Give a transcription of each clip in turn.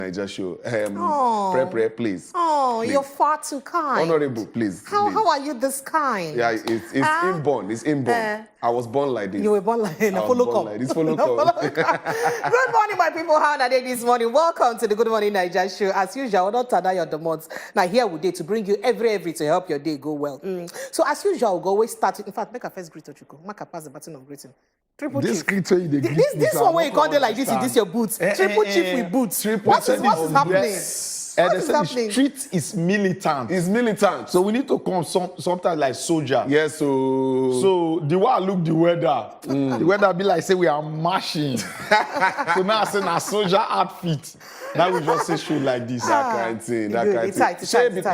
Naija Show. Prep, please. Oh, please. You're far too kind. Honorable, please. How are you this kind? Yeah, it's inborn. It's inborn. I was born like this. You were born like this. This follow come. Good morning, my people. How are they this morning? Welcome to the Good Morning Naija Show. As usual, we're not tada your demands. Now here we day to bring you every to help your day go well. So as usual, we'll always start. In fact, make a first greet Ochuko. Make a pass the button of greeting. Triple this chief. This one where you can't do like this. This your boots. Triple chief with boots. What is happening? Yes. The street is militant. It's militant. So we need to come sometimes like soldier. Yes, so the way I look the weather, the weather be like say we are marching. So now I say na soldier outfit. Now we just say show like this. That kind of thing.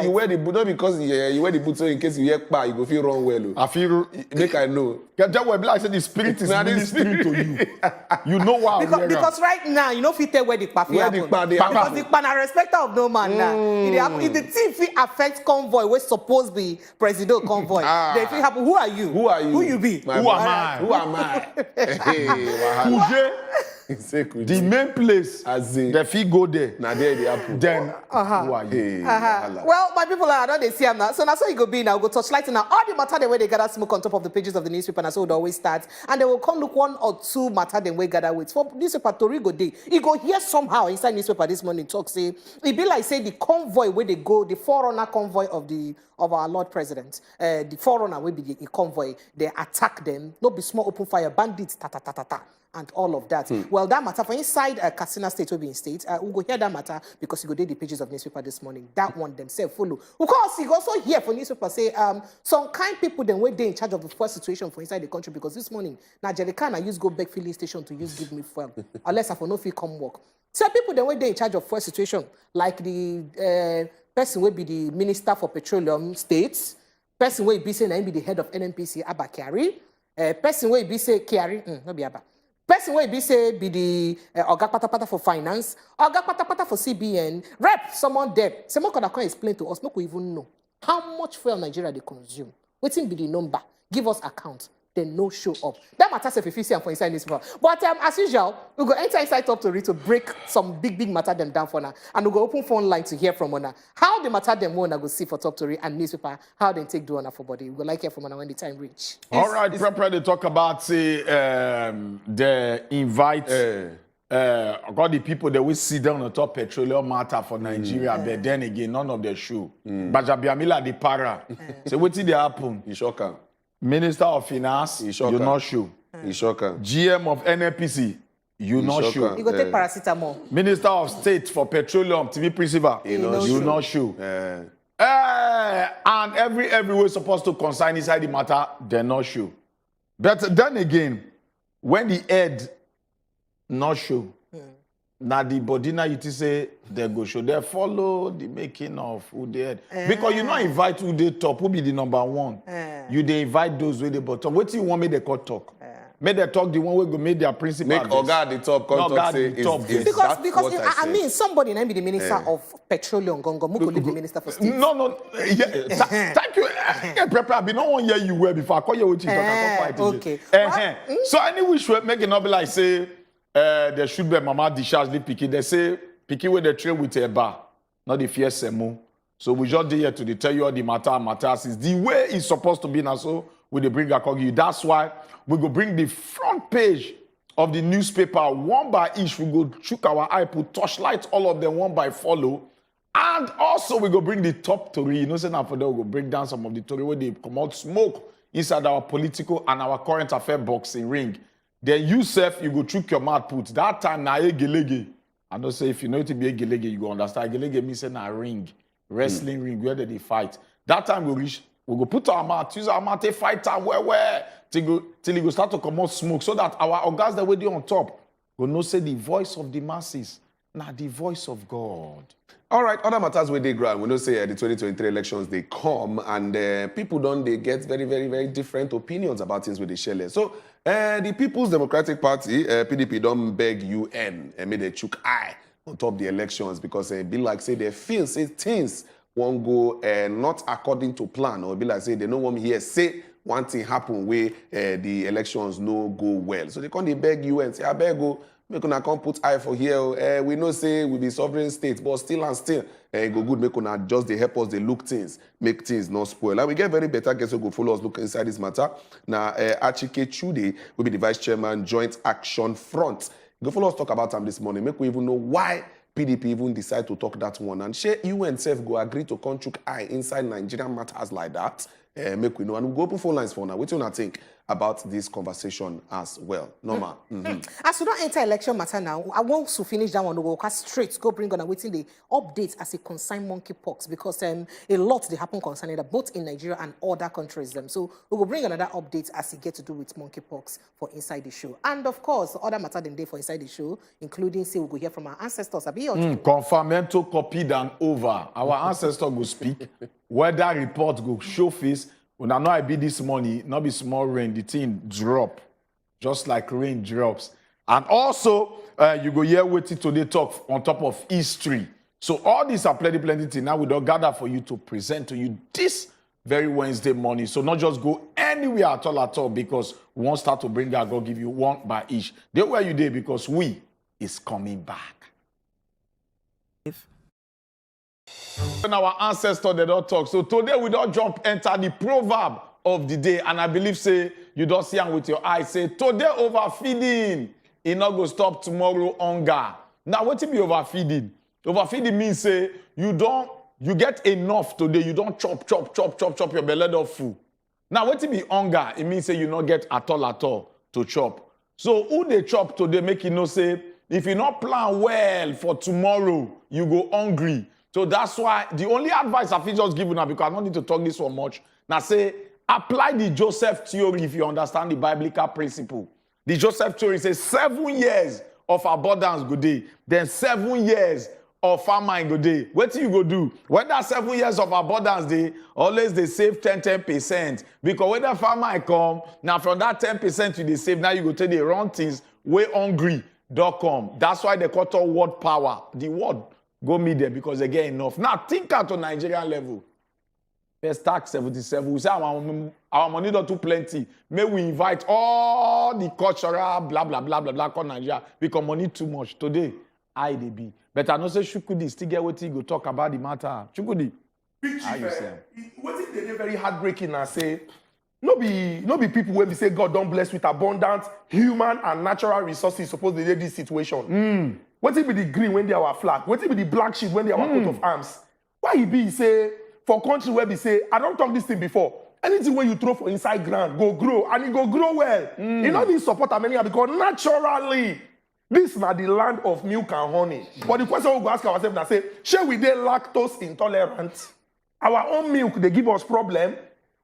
You wear the boot not because you wear the boot so in case you hear pa, you go feel wrong well. I feel make I know. That way be like say the spirit is ministering to you. You know why? Because right now you know if you tell where the pa because the pa na respecter of no man now. If the thing fit affect convoy, we supposed be president convoy. Then if it happen, who are you? Who you be? Who am I? Hey, the main place, the fee go there. Now there the apple. Then who are you? Well, my people are not they see them now. So that's how you go be now. Go touch light now. All the matter the way they gather smoke on top of the pages of the newspaper, and so it always starts. And they will come look one or two matter them we gather with. For newspaper Tori go day. You go hear somehow inside newspaper this morning talk say it be like say the convoy where they go, the forerunner convoy of our Lord President. The forerunner will be the convoy. They attack them. No be small open fire bandits and all of that. Well, that matter for inside Kaduna State will be in state. We'll go hear that matter because you go read the pages of newspaper this morning. That one themselves follow. Of course, you also hear from newspaper say some kind people then wait there in charge of the first situation for inside the country because this morning now Jerrycan I use go back filling station to use give me fuel unless I for no fee come work. So people then wait there in charge of first situation like the person will be the Minister for Petroleum States. Person will be saying I be the head of NNPC Abba Kyari. Person will be say Kyari no be Abba. Person where be say be the Oga Patapata for finance, Oga Patapata for CBN, rep someone there. Someone can explain to us, make we even know how much fuel Nigeria they consume. Waiting be the number, give us account, then no show up. That matters if you see for inside this one. But as usual, we go enter inside top to read to break some big matter them down for now, and we go open phone line to hear from Ona how the matter them wanna go see for top to read and newspaper how they take do Ona for body. We go like hear from Ona when the time reach. All right, prepare to talk about say the invite. Got the people that will sit down on top petroleum matter for Nigeria, but then again none of the show. Bajabiamila the para. So what did they happen? You shock her. Minister of Finance, you not show. GM of NNPC, you not show. You go take paracetamol. Minister of State for Petroleum, TV Principal, you not show. And everywhere supposed to consign inside the matter, they not show. But then again, when the head not show, now the body now you say they go show. They follow the making of who they head. Because you not invite who they top, who be the number one. You they invite those with the bottom. What do you want me they call talk? Make they talk the one way go make their principal. Make Oga at the top come talk say because I mean somebody now be the minister of petroleum Gongo Muko be the minister for state. No. Yeah, thank you. Prepare. Be no one hear you well before I call you what you talk. Okay. So anyway, should make it not be like say there should be mama discharge the picky. They say picky with the train with a bar, not the fierce semo. So we just here to tell you all the matters is the way it's supposed to be now. So we they bring a you. That's why we go bring the front page of the newspaper one by each. We go chook our eye, put torchlight all of them one by follow. And also we go bring the top story. You know, say now for that we go break down some of the story where they come out smoke inside our political and our current affair boxing ring. Then you self, you go chook your mouth put. That time na gelege. I don't say if you know it to be a gelege, you go understand. Gelege means a ring, wrestling ring where they fight. That time we reach, we go put our mouth, use our mouth, fight time where till you go start to come out smoke so that our organs that we on top go know say the voice of the masses, now the voice of God. All right, other matters where they ground. We know say the 2023 elections they come and people they get very different opinions about things with the share. So the People's Democratic Party, PDP, don't beg UN and made a chook eye on top the elections because it be like say they feel say things won't go not according to plan, or be like say they don't want me here say one thing happen where the elections no go well. So they can't beg UN say I beg go make una come put eye for here. We know say we be sovereign state, but still and still, go good make una just they help us, they look things, make things not spoil. And we get very better guests who go follow us look inside this matter. Now, Chukwudi will be the vice chairman, Joint Action Front. Go follow us talk about them this morning. Make we even know why PDP even decide to talk that one. And share you and self go agree to control eye inside Nigerian matters like that. Make we know. And we'll go open phone lines for now. What do you think about this conversation as well? Norma. As we don't enter election matter now, I want to finish that one. We'll go straight, go bring on and waiting the updates as a concern monkeypox, because a lot they happen concerning that both in Nigeria and other countries. So we will bring another update as it get to do with monkeypox for inside the show. And of course, other matter than day for inside the show, including say we go hear from our ancestors. Confirmento copied and over. Our ancestor go speak. Weather report go show face. When I know I be this morning, not be small rain, the thing drop. Just like rain drops. And also, you go here waiting today talk on top of history. So all these are plenty things. Now we don't gather for you to present to you this very Wednesday morning. So not just go anywhere at all, because we won't start to bring out, go give you one by each. They where you there because we is coming back. When our ancestors, they don't talk. So today we don't jump enter the proverb of the day. And I believe, say, you don't see them with your eyes. Say, today overfeeding, it not go stop tomorrow hunger. Now, what it be overfeeding? Overfeeding means, say, you get enough today. You don't chop your belly of food. Now, what it be hunger? It means, say, you not get at all to chop. So, who they chop today, make you know, say, if you not plan well for tomorrow, you go hungry. So that's why the only advice I feel just give you now, because I don't need to talk this so much. Now say, apply the Joseph theory if you understand the biblical principle. The Joseph theory says 7 years of abundance go day, then 7 years of famine go day. What do you go do? When that 7 years of abundance day, always they save 10%. Because when the famine come, now from that 10% you they save, now you go take the wrong things, way hungry, don't come. That's why they call it word power. The word go meet them because they get enough. Now think out on Nigerian level. First tax 77. We say our money not too plenty. May we invite all the cultural blah come Nigeria because money too much. Today, I they be. But I know say Chukwudi still get what he go talk about the matter. Chukwudi. How you say? What if they very heartbreaking and say, no be people when we say God don't bless with abundant human and natural resources suppose they dey this situation. What if be the green when they are our flag? What if be the black sheep when they are our coat of arms? Why he be say for country where we say I don't talk this thing before. Anything where you throw for inside ground go grow and it go grow well. You don't need support Armenia because naturally this is not the land of milk and honey. But the question we go ask ourselves now say, shall we dey lactose intolerant? Our own milk they give us problem.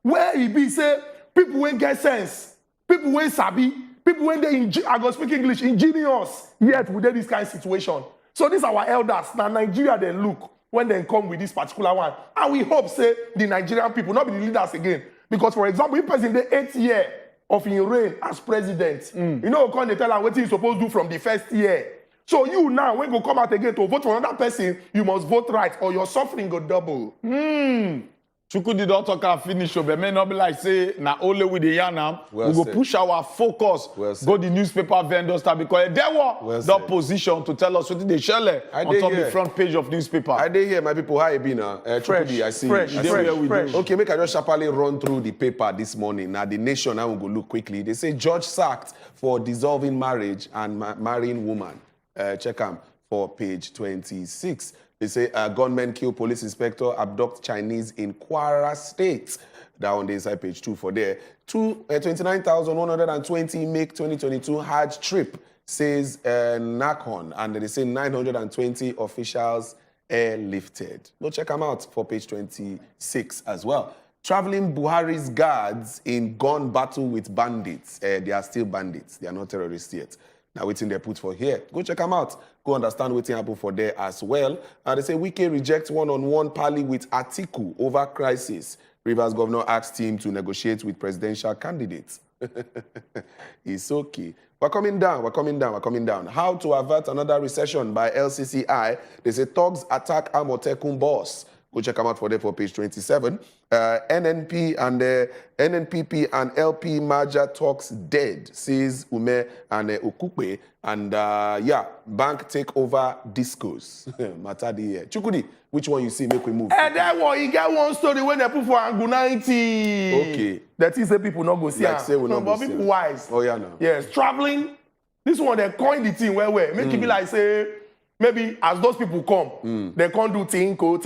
Where he be say people when get sense, people when sabi, people when they I go speak English, ingenious, yet we dey this kind of situation. So these are our elders. Now Nigeria they look when they come with this particular one. And we hope say the Nigerian people, not be the leaders again. Because for example, if person the 8th year of his reign as president, you know, come they tell him what he's supposed to do from the first year. So you now, when you come out again to vote for another person, you must vote right or your suffering go double. Chukwudi don't talk and finish, but may not be like say na only with the yarn Well we go said. push our focus, Well said. go the newspaper vendors start because Edewor Well the said. position to tell us what they share I on dey top here. the front page of newspaper. I dey here, my people. How you been now? Chukwudi, I see. fresh, I see. fresh. Okay, make I just sharply run through the paper this morning. Now, the Nation, I will go look quickly. They say judge sacked for dissolving marriage and marrying woman. Check them for page 26. They say gunmen kill police inspector, abduct Chinese in Kwara State. That on the inside page 2 for there. 29,120 make 2022 Hajj trip, says Nakon. And they say 920 officials airlifted. Go check them out for page 26 as well. Traveling Buhari's guards in gun battle with bandits. They are still bandits. They are not terrorists yet. Now, waiting they put for here. Go check them out. Go understand what's happening for there as well. They say Wike rejects one-on-one parley with Atiku over crisis. Rivers governor asked him to negotiate with presidential candidates. It's okay. We're coming down. How to avert another recession by LCCI. They say thugs attack Amotekun boss. Go check them out for there for page 27. NNP and NNPP and LP merger talks dead, says Ume and Okupe. And bank takeover discourse. Matadi. Chukudi, which one you see make we move? Edewor, you get one story when they put for Angu 90. Okay. That is the people not go see Like say we not go but see people am. wise. Oh, yeah, no. Yes, traveling. This one, they coin the thing where. Make it be like, say, maybe as those people come, they can't do tinko.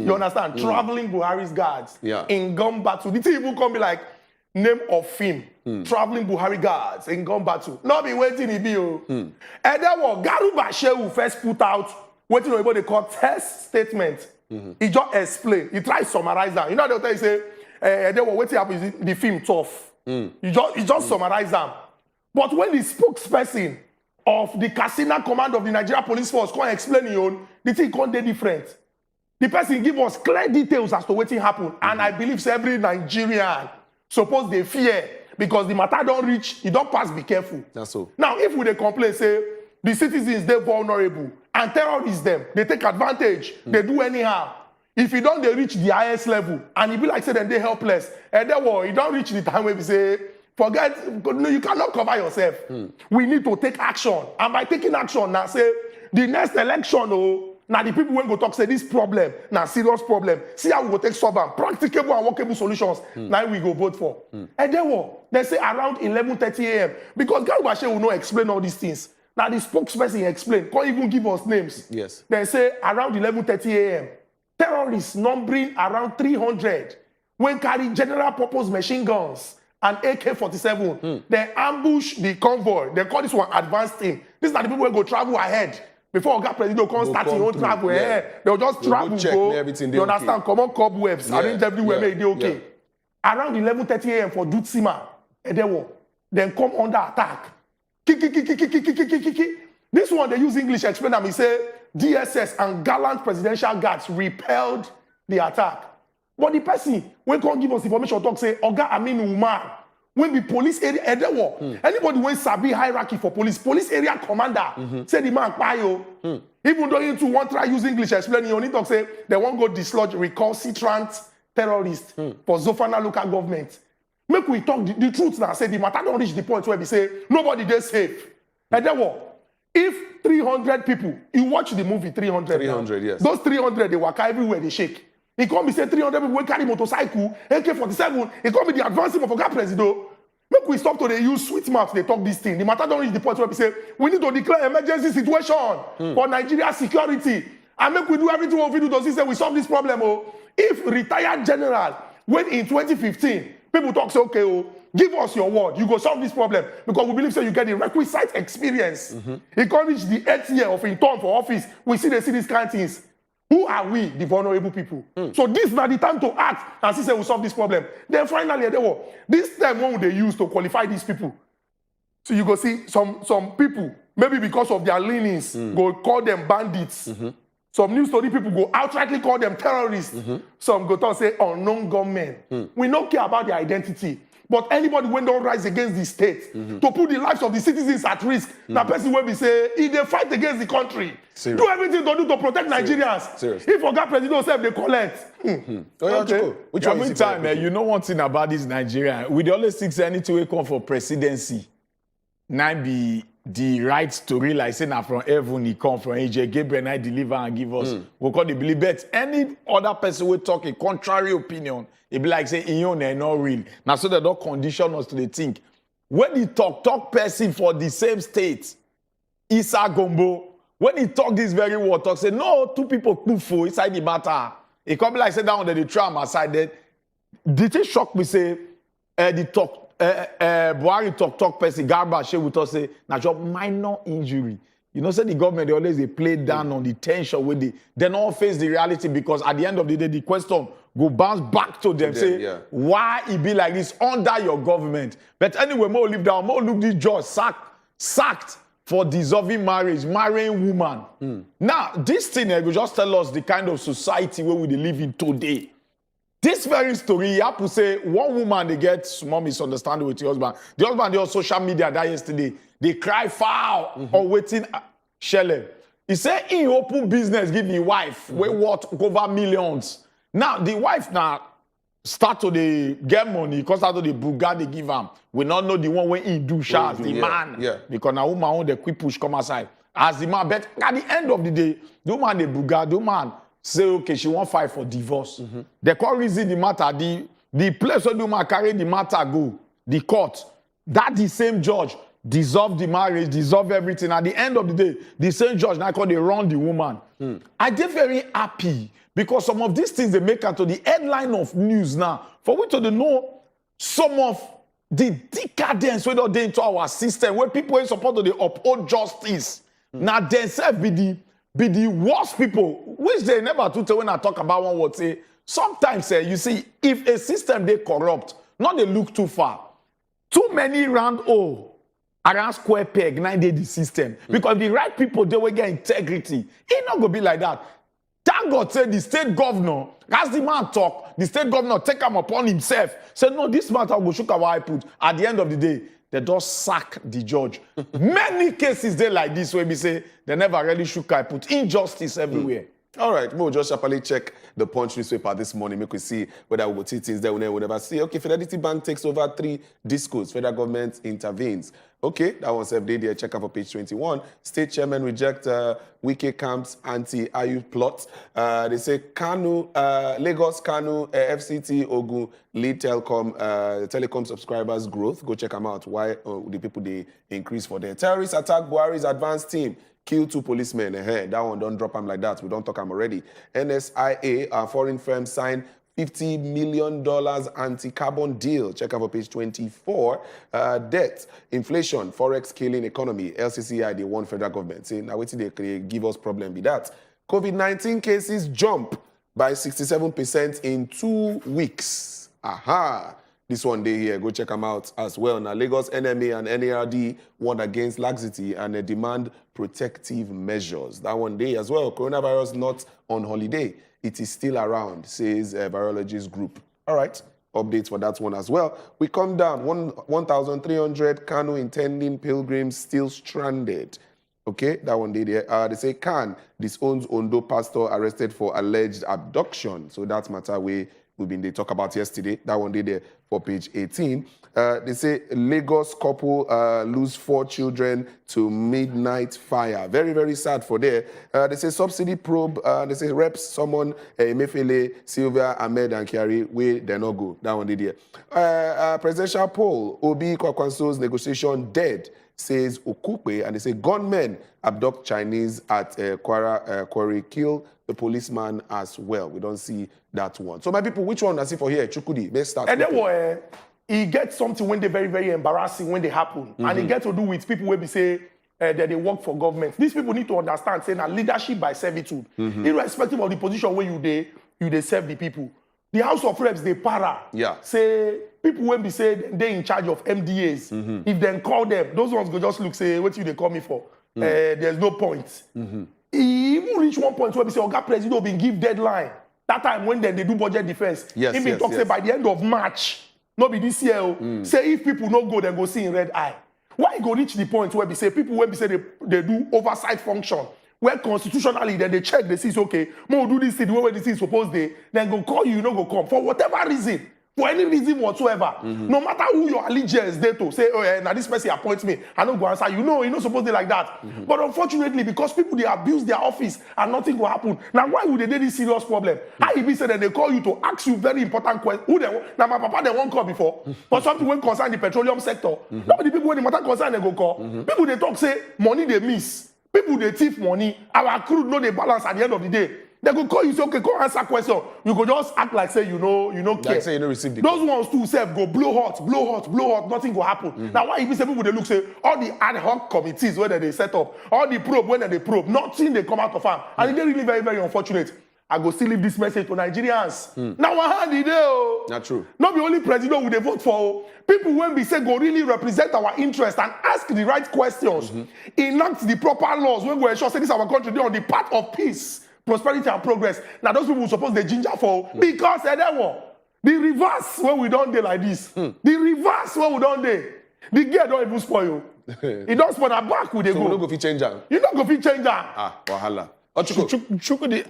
You understand? Traveling Buhari's guards in gun battle. The thing even come be like, name of film. Traveling Buhari guards in gun battle. Not be waiting in bio. And then what Garba Shehu first put out what they call test statement. He just explain. He try to summarize that. You know they'll tell you say, and then what happens the film tough. He just summarize them. But when the spokesperson of the Katsina command of the Nigeria Police Force can't explain the thing can't be different. The person give us clear details as to what happened. And I believe every Nigerian suppose they fear because the matter don't reach, it don't pass, be careful. That's so. Now, if we dey complain, say, the citizens, they're vulnerable, and terrorists them, they take advantage, they do anyhow. If you don't, they reach the highest level, and it be like say then they helpless, and therefore, you don't reach the time where we say, forget, no, you cannot cover yourself. We need to take action. And by taking action, now say, the next election, now the people when go talk say this problem, now serious problem. See how we go take solve them, practicable and workable solutions. Now we go vote for. And then what? They say around 11:30 a.m. Because Garba Shehu will not explain all these things. Now the spokesperson explain, can't even give us names. Yes. They say around 11:30 a.m. terrorists numbering around 300 when carry general purpose machine guns and AK-47. They ambush the convoy. They call this one advanced team. These are the people who go travel ahead. Before Oga President come start his own travel, they'll just travel, go. You understand? Come on, cobwebs, arrange everywhere, make it okay. Around 11:30 a.m. for Dutsinma, Edewor, then come under attack. This one they use English explain them. He say DSS and gallant presidential guards repelled the attack. But the person when can't give us information talk say Oga Aminu Umar. When the police area, anybody when sabi hierarchy for police area commander, say the man payo. Even though you two want try use English explaining, you only talk say they won't go dislodge recalcitrant terrorists for Zofana local government. Make we talk the truth now. Say the matter don't reach the point where we say nobody they safe. And then what? If 300 people, you watch the movie 300. 300, yes. Those 300 they walk everywhere they shake. It can't be say 300 people will carry motorcycle, AK-47. It can't be the advancing of Oga President. Make we stop to they use sweet mouth, they talk this thing. The matter don't reach the point where we say, we need to declare emergency situation for Nigeria security. And make we do everything we do to say we solve this problem. If retired general, when in 2015, people talk say, okay, give us your word, you go solve this problem. Because we believe so you get the requisite experience. It can't reach the 8th year of in term for office. We see these kind of things. Who are we, the vulnerable people? So this is not the time to act and say we solve this problem. Then finally, this time what would they use to qualify these people? So you go see some people, maybe because of their leanings, go call them bandits. Some news story people go outrightly call them terrorists. Some go talk say unknown gunmen. We don't care about their identity. But anybody when don't rise against the state to put the lives of the citizens at risk, that person will be say, if they fight against the country, do everything to do to protect Nigerians. If Oga President self they collect. Okay. Which one Every time, you know one thing about this Nigeria, we dey always think say anything we come for presidency, now be the right story like say now from heaven he come from AJ Gabriel and I deliver and give us. We call the believe bet any other person will talk a contrary opinion. It be like say Iyon not real. Now so they don't condition us to the think. When he talk person for the same state, Issa Gombo, when he talk this very word, talk say no, two people poof inside the matter. It come be like say down under the tram aside that. Did it shock me say the talk Buhari talk person Garba Shehu would say na just minor injury. You know, say the government they always they play down on the tension with they don't face the reality because at the end of the day the question go bounce back to them, say why it be like this under your government. But anyway, more live down, more look this judge sacked for dissolving marriage, marrying woman. Now this thing will just tell us the kind of society where we live in today. This very story, you have to say, one woman, they get small misunderstanding with the husband. The husband, they on social media that yesterday, they cry foul or waiting, Shelley. He said he open business, give the wife, we worth over millions. Now, the wife now start to the get money, because out of the buga they give him. We not know the one when he do shas, the man. Yeah. Because now woman on the quick push come aside. As the man, but at the end of the day, the woman the buga, the woman say, okay, she won't fight for divorce. The court reason the matter, the place where the woman carry the matter go, the court, that the same judge dissolve the marriage, dissolve everything. At the end of the day, the same judge now call they run the woman. I get very happy because some of these things they make out to the headline of news now. For we to know some of the decadence where they into our system, where people ain't supposed to uphold justice. Now themselves be the worst people, which they never to tell when I talk about one word say. Sometimes you see, if a system they corrupt, not they look too far. Too many round hole around square peg, now they the system. Because the right people, they will get integrity. It not gonna be like that. Thank God say the state governor, as the man talk, the state governor take him upon himself. Say, no, this matter will shook our eye put. At the end of the day, they just sack the judge. Many cases they like this where we say they never really shook eye put. Injustice everywhere. All right, we'll just sharply check the Punch newspaper this morning. Make we see whether we will see things there. We'll never see. Okay, Fidelity Bank takes over 3 discos. Federal government intervenes. Okay, that was every day. Check out for page 21. State chairman reject Wike Camp's anti-Ayu plot. They say Kanu, Lagos, Kanu, FCT, Ogun, lead telecom subscribers growth. Go check them out. Why the people they increase for their terrorist attack Buhari's advanced team. Kill 2 policemen. That one don't drop them like that. We don't talk them already. NSIA, foreign firm signed $50 million anti-carbon deal. Check out for page 24. Debt, inflation, forex killing economy. LCCI, they want federal government. Say, now wait till they give us problem with that. COVID-19 cases jump by 67% in 2 weeks. Aha. This one day here, go check them out as well. Now, Lagos NMA and NARD warned against laxity and demand protective measures. That one day as well, coronavirus not on holiday. It is still around, says a virologist group. All right, updates for that one as well. We come down, 1,300 Kanu intending pilgrims still stranded. Okay, that one day there. They say Khan disowns Ondo pastor arrested for alleged abduction. So that's matter we they talk about yesterday. That one day there for page 18. They say Lagos couple lose 4 children to midnight fire. Very, very sad for there. They say subsidy probe. They say reps someone Emefiele, Sylvia, Ahmed, and Kyari. We they not go. That one day there. Presidential poll. Obi Kwakwanso's negotiation dead, says Okupe, and they say gunmen abduct Chinese at Quarry, kill the policeman as well. We don't see that one. So my people, which one I see for here? Chukudi, let's start. Edewor, he gets something when they're very, very embarrassing when they happen. And it gets to do with people where we say that they work for government. These people need to understand, saying that leadership by servitude. Irrespective of the position where you serve the people. The House of Reps, they para. Yeah. Say, people when we say they're in charge of MDAs, if they call them, those ones go just look, say, what you they call me for? There's no point. He even reach one point where we say, Oga President will be give deadline. That time when they do budget defense, he talk say by the end of March, not be this year, say if people no go, then go see in red eye. Why go reach the point where we say people when we say they do oversight function, where constitutionally then they check, they see, okay, more do this thing the way this is supposed to, then go call you, no go come. For whatever reason, for any reason whatsoever, no matter who your allegiance they to say, oh, now this person appoints me, I don't go answer. You know, you're not supposed to like that. But unfortunately, because people they abuse their office and nothing will happen. Now, why would they do this serious problem? How if he said that they call you to ask you very important questions? Who they now my papa they won't call before, but something when concern the petroleum sector. Nobody people when the matter concern they go call. People they talk say money they miss. People they thief money. Our crew know they balance at the end of the day. They go call you, say, okay, go answer question. You go just act like say you know care. Like say you don't receive the those ones too self go blow hot, nothing go happen. Now why if you say people they look say all the ad hoc committees where they set up, all the probe when they probe, nothing they come out of farm. And they're really very, very unfortunate. I go still leave this message to Nigerians. Now one hand in there. Not true. Not the only president who they vote for. People when we say go really represent our interest and ask the right questions. Enact the proper laws when we ensure say this our country they on the path of peace, prosperity and progress. Now those people suppose they ginger for because Edewor, the reverse when we don't do like this. The reverse when we don't do. The gear don't even spoil you. It don't spoil na back we dey So we no go. go fit change am. You no go fit change am. Ah, wahala. Ochuko. Chukwudi,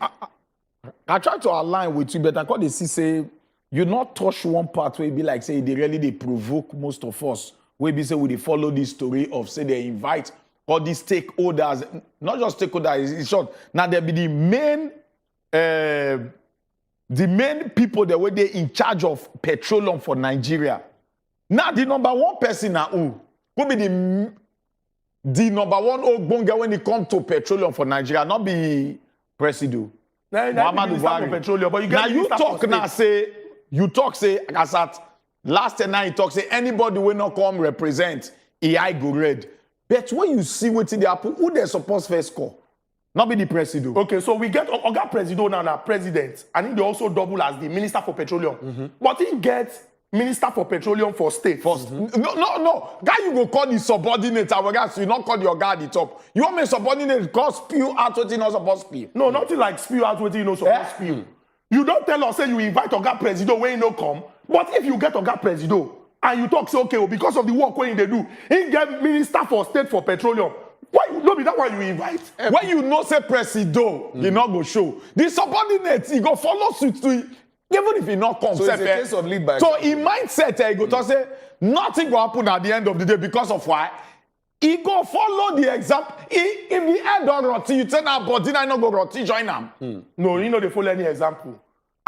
I try to align with you, but I call the say you not touch one part where it be like say they really they provoke most of us. Where be say we dey follow this story of say they invite all these stakeholders, not just stakeholders. In short, now there be the main people that were they in charge of petroleum for Nigeria. Now the number one person now who be the number one ogbonge when it comes to petroleum for Nigeria, not be Presido. Muhammadu Buhari. Petroleum, but you get Now you talk now say as at last night you talk say anybody will not come represent AI go red. But when you see what they happen, who they suppose first call? Not be the Presido. Okay, so we get Oga Presido now president, and he also double as the minister for petroleum. But he gets minister for petroleum for state. No. Guy you go call the subordinate, our guys, you not call your guy at the top. You want me subordinate cause spew out what you not supposed to spew. No, nothing like spew out what you know supposed spew. You don't tell us say you invite Oga Presido when he no come. But if you get Oga Presido and you talk say okay, well, because of the work when they do, he get minister for state for petroleum. Why no be that one you invite? When you know say Presido, he not go show. The subordinate, he go follow suit to even if he not come. So it's a case of lead by So example. in mindset, he go to say nothing will happen at the end of the day because of why? He go follow the example. If the end on roti, you tell now, but I not go roti join them. No, you know they follow any example.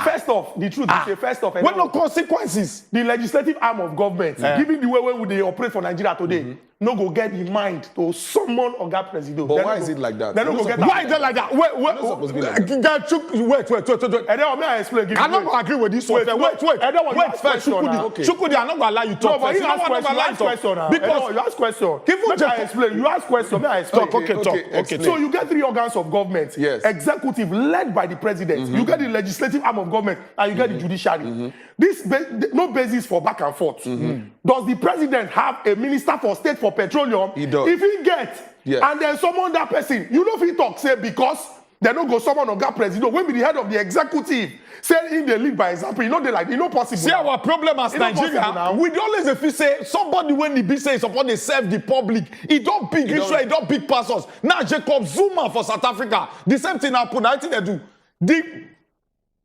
First off, the truth is first off, When no consequences. the legislative arm of government, given the way they operate for Nigeria today, no go get the mind to summon Oga Presido. But why is it like that? They no go get Why is that like that? Wait. supposed to be like Wait. And then may I explain? Give me- I'm not going to agree with this one. Wait. Edewor, you ask First, question now. Okay. Chukwudi, I'm not going to allow you to No, talk but first. you know ask what? I'm question. not You going ask to allow you question to talk. now. Edewor, you ask question. Give Make I explain. You ask question. May I explain? Okay. explain. So you get 3 organs of government. Yes. Executive led by the president. You get the legislative arm of government and you get the judiciary. This no basis for back and forth. Does the president have a minister for state for petroleum? He does. If he get, Yes. and then summon that person, you know if he talk say because they don't go summon Oga Presido when be the head of the executive say in the lead by example, you know they like you know possible. See our problem as It's not possible Nigeria. now. We always if you say somebody when the be say support they serve the public, it don't big issue, it don't big pass us. Now Jacob Zuma for South Africa, the same thing happened. I think they do.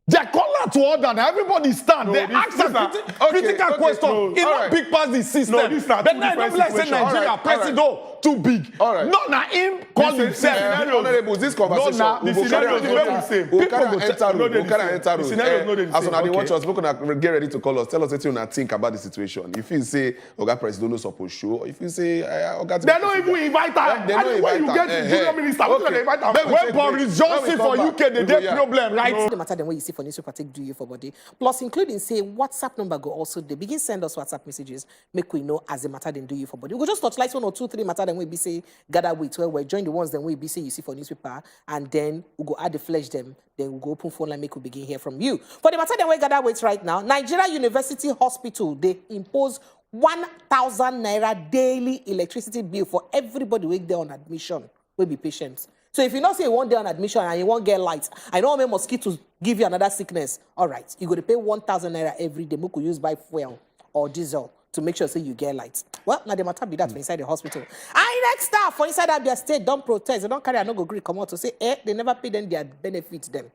They call out to order and everybody stand. They ask a critical question. no, It's not alright. big past the system. No, this na But two now different don't like say situations. Nigeria, Alright, Presido too big. Alright. No, now him call himself. Honorables, this conversation, No, we the go carry scenario am is the enter- we same. carry am People go enter tell- room, no, we they carry the am enter same. room. The scenario is not the As same. una dey Okay. watch us, make una get ready to call us. Tell us wetin una think about the situation. If you say Oga Presido no suppose show, or if you say Oga They don't even invite her. They no And when you invite get her. the junior minister, what do they invite her? Make we When take Boris break. Johnson When we for come UK, back, they we go, get problem, right? The matter them when you see for newspaper take do you for body. Plus, including say WhatsApp number go also they begin send us WhatsApp messages. Make we know as the matter them do you for body. We go just touch like 1 or 2, 3 matter them we be say gather with where we join the ones then we be say you see for newspaper and then we go add the flesh them. Then we go open phone line make we begin hear from you. For the matter them we gather with right now, Nigeria University Hospital they impose 1,000 naira daily electricity bill for everybody who there on admission. Will be patients. So if you not say you want day on admission and you won't get light, I know how many mosquitoes give you another sickness. All right, you got to pay 1,000 naira every day. We could use buy fuel or diesel to make sure say you get light. Well, now the matter be that for inside the hospital. And next staff for inside Abia State don't protest. They don't carry a no go agree come out to say, they never pay them their benefits them.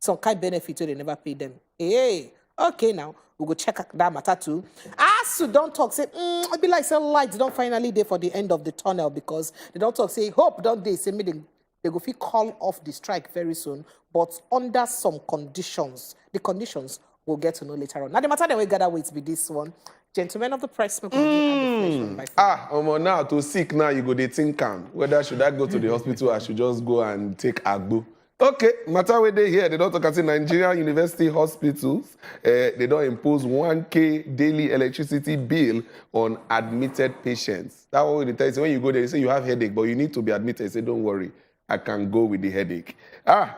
Some kind benefit they never pay them. Hey, okay now. We go check that matter too. As you don't talk, say, I be like say lights don't finally there for the end of the tunnel because they don't talk, say, hope don't they say me they go fit call off the strike very soon, but under some conditions. The conditions we'll get to know later on. Now the matter that we gather with be this one. Gentlemen of the press, make we begin at the Omo, now to sick now you go dey think am whether should I go to the hospital or I should just go and take agbo. Okay, matter where they here, they don't talk about Nigeria University hospitals. They don't impose 1K daily electricity bill on admitted patients. That's what they tell you. So when you go there, they say you have headache, but you need to be admitted. They say, don't worry, I can go with the headache.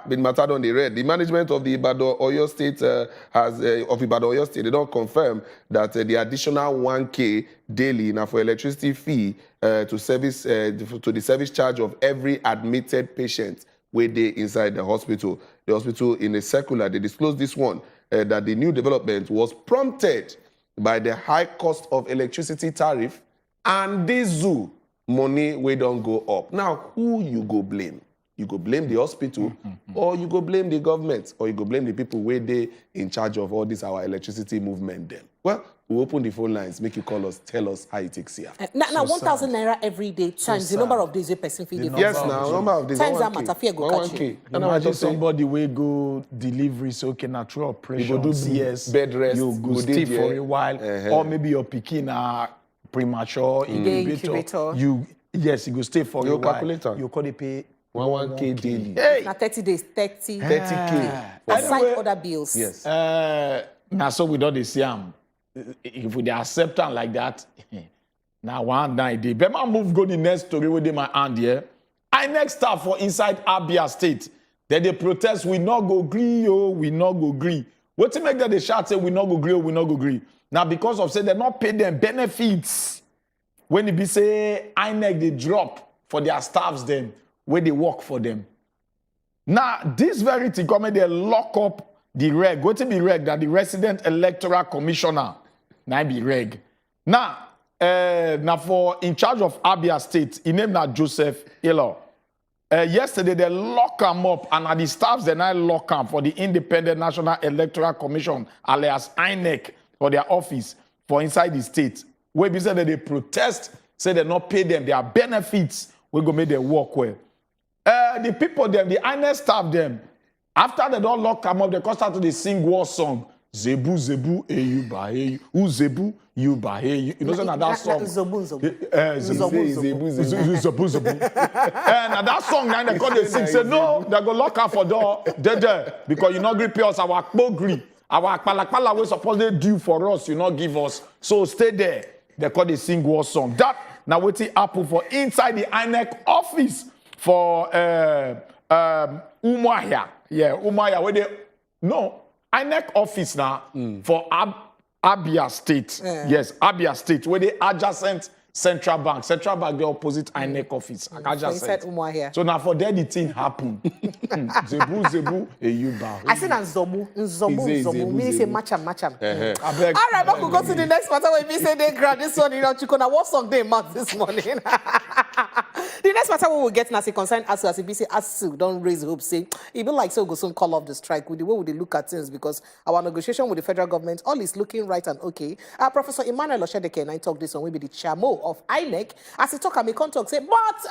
Been mattered on the red. The management of the Ibadan Oyo State Oyo State, they don't confirm that the additional 1K daily now for electricity fee to the service charge of every admitted patient where they inside the hospital. The hospital in a circular, they disclosed this one, that the new development was prompted by the high cost of electricity tariff and diesel. money we don't go up. Now, who you go blame? You go blame the hospital, or you go blame the government, or you go blame the people where they in charge of all this our electricity movement then. Well, we open the phone lines, make you call us, tell us how it takes here. Now 1,000 naira every day times the number of days a person feed the Yes, now number of days. times that matter fear go catch you. And Imagine somebody will go delivery, so okay, natural operation. You go do CS, bed rest, you go go stay dey for there. a while, or maybe your pikin are premature incubator. You you go stay for You a while. calculator. You call the pay 1K daily. Hey, Now 30 days, 30. 30K. Aside Anyway, other bills. Yes. now so we don't see them. If we dey accept them like that, now one night they better move go the next story with my hand here. I next start for inside Abia State. Then they protest, we not go green, yo, we not go green. What to make that they shout say we not go green, we not go green. Now because of say they not pay them benefits. When it be say INEC they drop for their staffs them where they work for them. Now this very thing come they lock up the reg. What to be reg that the resident electoral commissioner now be reg. Now for in charge of Abia State, he named that Joseph Ilo. Yesterday they lock him up and at the staffs they now lock him for the Independent National Electoral Commission alias INEC for their office for inside the state. Where they say that they protest, say they not pay them their benefits, we go make them work well. The people them, the INEC staff them, after they don't lock them up, they start to sing war song. Zebu, Zebu, you by you. Who Zebu, you by you. You know that song? Zobu, zobu. Zebu, Zebu. And that song now they call the sing. Say no, they go lock her for door. Because you not agree pay us our agree. Our palakpala we supposed to do for us, you not give us. So stay there. They call the sing war song. That now waiting Apple for inside the INEC office for Umuahia. Yeah, Umuahia where they no INEC office now for Abia State. Yes, Abia State where they adjacent Central Bank. Central Bank the opposite INEC office. Inside Umuahia. So now for there the thing happen. Zebu, you bow. I said Zobu. Meaning say matcham. I beg. All right, but we'll go to the next matter where we say they grab this one in Ochuko. Now, what song they mark this morning? The next matter we will get now, say concern ASU, as if say ASU don't raise hope, say even like so go soon call off the strike. With the way we look at things, because our negotiation with the federal government all is looking right and okay. Professor Emmanuel Oshedeke and I talk this on maybe the chamo of INEC as he talk and me contact say, but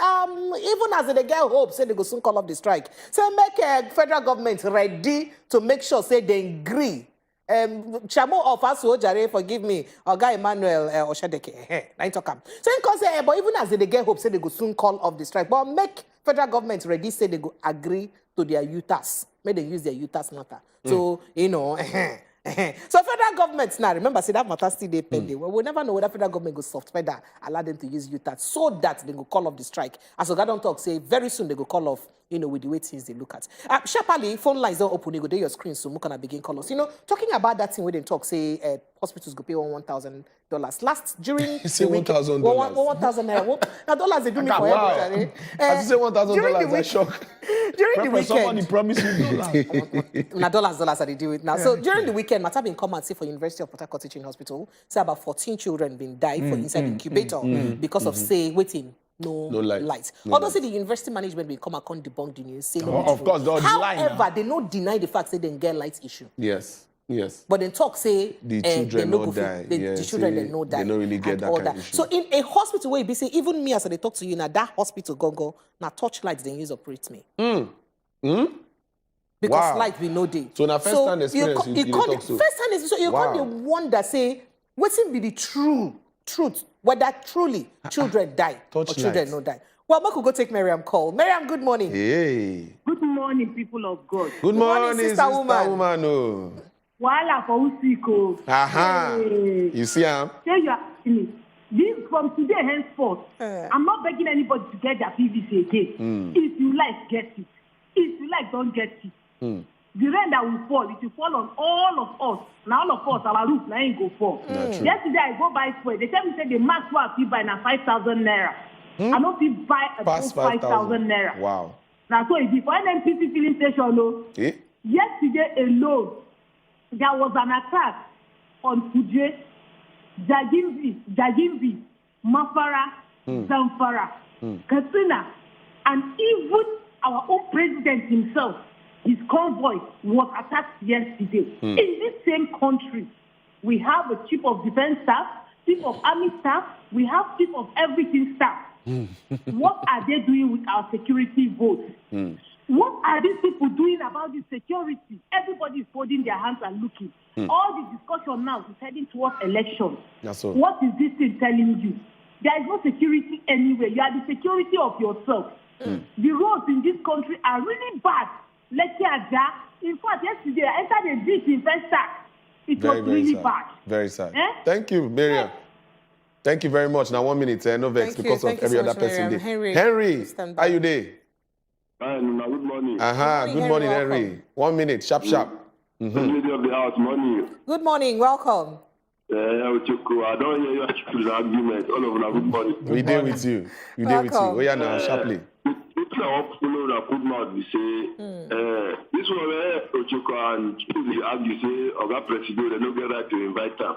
even as they get hope, say they go soon call off the strike. Say make federal government ready to make sure say they agree. Chamo of ASU Jare, forgive me, Oga Emmanuel Oshedeke. I talk am. So in cause but even as they get hope, say they go soon call off the strike. But make federal government ready, say they go agree to their UTAS. May they use their UTAS matter. So you know. So federal government now, remember, say that matter still they pending. Well, we never know whether federal government go soft pedal, allow them to use UTAT so that they go call off the strike. As Oga don't talk, say very soon they go call off, with the way things they look at. Sharply, phone lines don't open, you go do your screen, so we can begin call us. Talking about that thing where they talk, say hospitals go pay $1,000. Last during You say $1,000. $1,000. Now dollars they do me for everybody. As you say $1,000, I shock. During the weekend, Somebody promised me dollars. now dollars are they do it now. So during the weekend, matter been come and say for University of Port Harcourt Teaching Hospital, say about 14 children been died for inside incubator because of say waiting. No light. Although say the university management will come and debunk the news. Say no. Of course, they'll deny. However, they don't deny the fact that they get light issue. Yes. But then talk say the children they no die. The children they no die. They don't really get that kind of issue. So in a hospital where you be say even me as they talk to you now that hospital go now torchlights they use operate me. Because light we know day. So now first hand experience you talk so. First hand experience. So you can't wonder say what's be the truth whether truly children die or children no die. Well, we could go take Miriam call. Miriam, good morning. Hey. Good morning, people of God. Good morning, sister woman. Oh. Wala for Usiko. Aha. Hey. You see him? Say you are asking me. This from today henceforth, I'm not begging anybody to get their PVC again. If you like, get it. If you like, don't get it. The rain that will fall, it will fall on all of us. Now all of us, our roof, now ain't go fall. Yesterday, I go buy fuel. They tell me, say the max what I buy now 5,000 naira. I don't feel buy a 5,000 naira. Wow. Now, so if you find NPC filling station, no. Yesterday alone, there was an attack on Kuje, Jagimbi, Mafara, Zamfara, Katsina, and even our own president himself, his convoy was attacked yesterday. In this same country, we have a chief of defense staff, chief of army staff, we have chief of everything staff. What are they doing with our security votes? What are these people doing about the security? Everybody is folding their hands and looking. All the discussion now is heading towards elections. What is this thing telling you? There is no security anywhere. You are the security of yourself. The roads in this country are really bad. Let's say in fact, yesterday I entered a ditch in Festac. It was really bad. Very sad. Thank you, Miriam. Thank you very much. Now 1 minute, no vex because of every other person there. Henry, how you there? Good morning. Good morning, Henry. 1 minute, sharp. Lady of the house, morning. Good morning, welcome. Ochuko, I don't hear you actually argument. All of them, good morning. We deal with you. Oh yeah, now sharply. People are up to know that good mouth. We say this one where Ochuko and people argue say, "Oga President, they don't get right to invite them."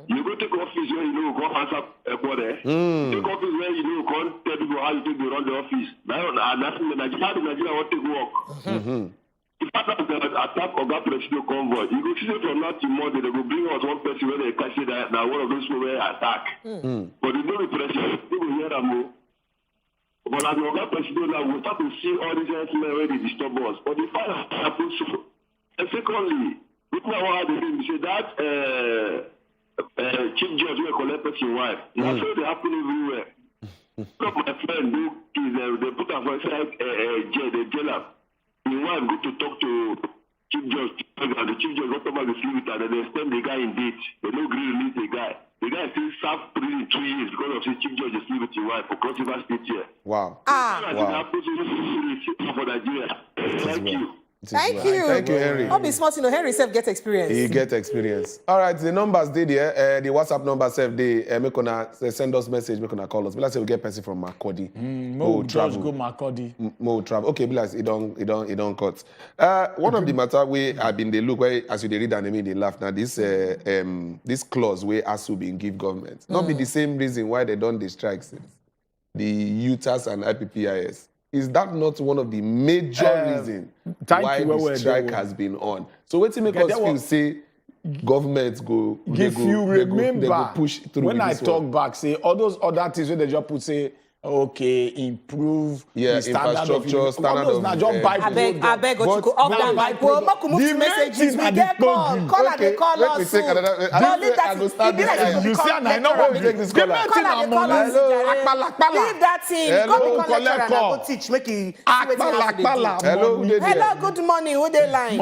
You go take office where you know go answer a body. Take office where you know go tell people how you take to run the office. That's the Nigeria want to work. If I attack Oga President convoy, you go see from now to Monday, they go bring us one person where they catch that one of those people where attack. But you know the president, they will hear them more. But as Oga President now, we start to see all these gentlemen where they disturb us. But the fire happens so. And secondly, look now how they do. Say that chief judge will collect person wife. That's how they happen everywhere. Look, my friend, they put her for jail, they jail her. The wife go to talk to chief judge, and the chief judge got over the sleep and then they extend the guy in date. They don't agree to release the guy. The guy still served 3 years because of his chief judge is sleep with his wife for Cross River State here. Wow. For Nigeria. Thank you. Thank you. Thank you, Henry. Not be smart, Henry self get experience. He get experience. All right, the numbers did there. The WhatsApp number self they make una send us message, make una call us. But let's say we get person from Makodi. Mo travel. Go Makodi. Mo travel. Okay, be like it don't cut. One of the matter we have been the look where as you they read and they laugh. Now this clause where ASU been give government. Not be the same reason why they don't strike since the UTAS and IPPIS. Is that not one of the major reasons why the strike has been on? So what to make us feel say governments go if you remember they go push through when I talk one. back, say all those other things where they just put say okay, improve the standard of infrastructure, standard of I beg Ochuko off that mic. Well, make we move to messages. We get call and they call us. You see, and I know what we take this caller. Leave that thing. Hello, collect go teach. Make you Hello, hello, good morning. Who they line?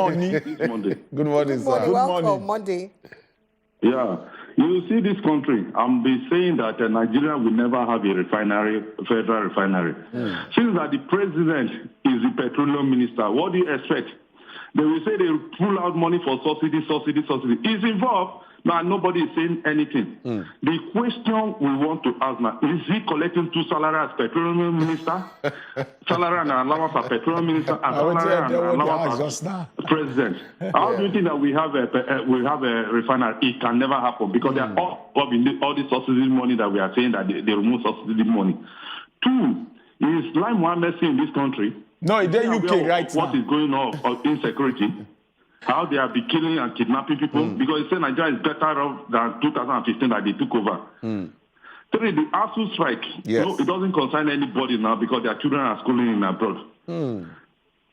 Good morning, sir. Welcome, Monday. Yeah. You see this country, I'm be saying that Nigeria will never have a refinery, federal refinery. Since that the president is the petroleum minister, what do you expect? They will say they pull out money for subsidy. He's involved. Now, nobody is saying anything. The question we want to ask now, is he collecting 2 salaries as petroleum minister? Salary and allowance as petroleum minister and salary and allowance as president. How do you think that we have a refinery? It can never happen because they are all the subsidy money that we are saying that they remove subsidy money. 2, is Lai Mohammed in this country? No, it's the UK right now. What is going on of insecurity? How they have been killing and kidnapping people because they say Nigeria is better off than 2015 that they took over. 3, the ASU strike. Yes. No, it doesn't concern anybody now because their children are schooling in abroad.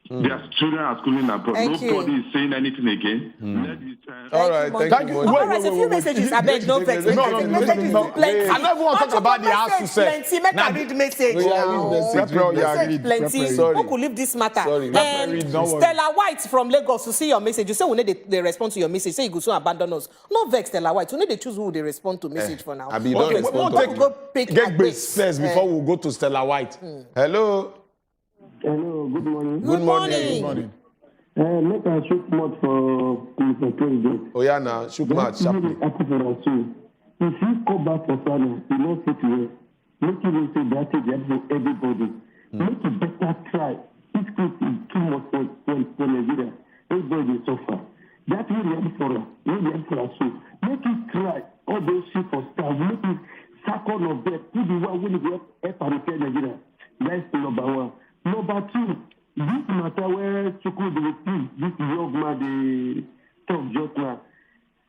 Their children are schooling abroad. Nobody is saying anything again. All right, thank you. All right, a few messages. I beg, no vex. No. I never want to talk about the ASU set. Plenty. Make I read message now. Message plenty. Who could leave this matter? Stella White from Lagos to see your message. You say we need they respond to your message. Say you go soon abandon us. No vex, Stella White. We need to choose who they respond to message for now. Okay, we'll get base first before we go to Stella White. Hello. Hello, good morning. Good morning. Make a shoot mouth for Mr. President. Oh yeah, now shoot mouth sharply. If you go back for Sana, you know fit well. Make you say that to everybody. Make it better try. This case is too much for Nigeria. Everybody suffer. That will help for us. Will help for us. Make it try. All those shit for staff. Make it start cause of death, who the one who will help and repair Nigeria? That's number one. Number two, this matter where Chukwudi will see this young man, the talk just now.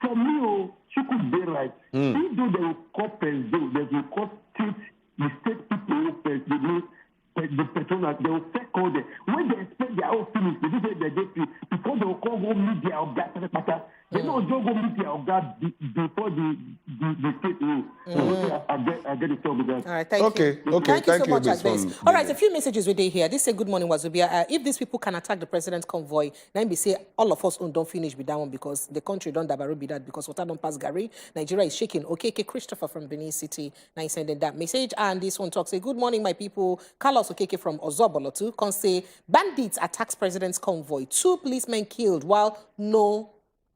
For me, Chukwudi be right. Even though they will call president, they will call the state people who the petroleum, they will fake all them. When they expect their own feelings, they do say because they will call go media or that. They don't just go media or that before the state rule. I get it with that. All right, thank you. Okay, Thank you so much, Miss Advice. Fon. All right, a few messages we did here. This say good morning, Wazobia. If these people can attack the president's convoy, then we say all of us don't finish with that one because the country don't dabaru be that because water don't pass Gary. Nigeria is shaking. Okay, Christopher from Benin City. Now he's sending that message. And this one talks, say, good morning, my people. Carlos Okeke from Ozobolotu can say, bandits attacks president's convoy. 2 policemen killed while no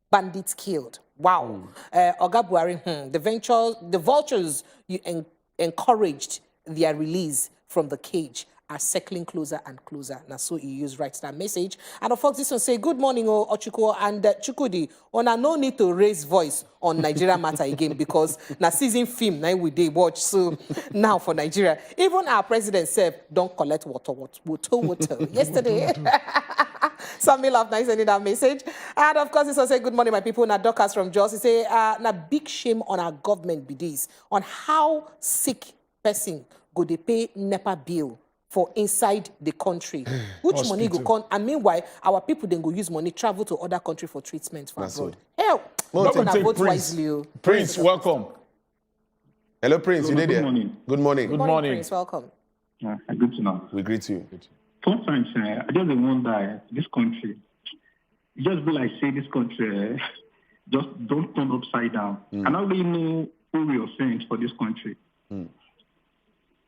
bandits killed. Wow. Oga Buhari, the vultures you encouraged their release from the cage are circling closer and closer. Now, so you use right that message. And of course, this one say, good morning, Ochuko and Chukwudi. Ona no need to raise voice on Nigeria matter again because na season film now we dey watch. So now for Nigeria, even our president said, don't collect water. Yesterday. Some love nice sending that message. And of course, this one say, good morning, my people. Na Dorcas from Jos. He say, na big shame on our government be this, on how sick person go they pay NEPA bill for inside the country. Which money go come? And meanwhile, our people then go use money, travel to other country for treatment for abroad. Hell, not gonna vote wisely. Prince, welcome. Hello, Prince. You Good there? morning. Good morning. Good morning. Prince. Welcome. Good to know. We greet you. Sometimes I just wonder this country. It just be like say this country just don't turn upside down. I don't really know who we offend for this country.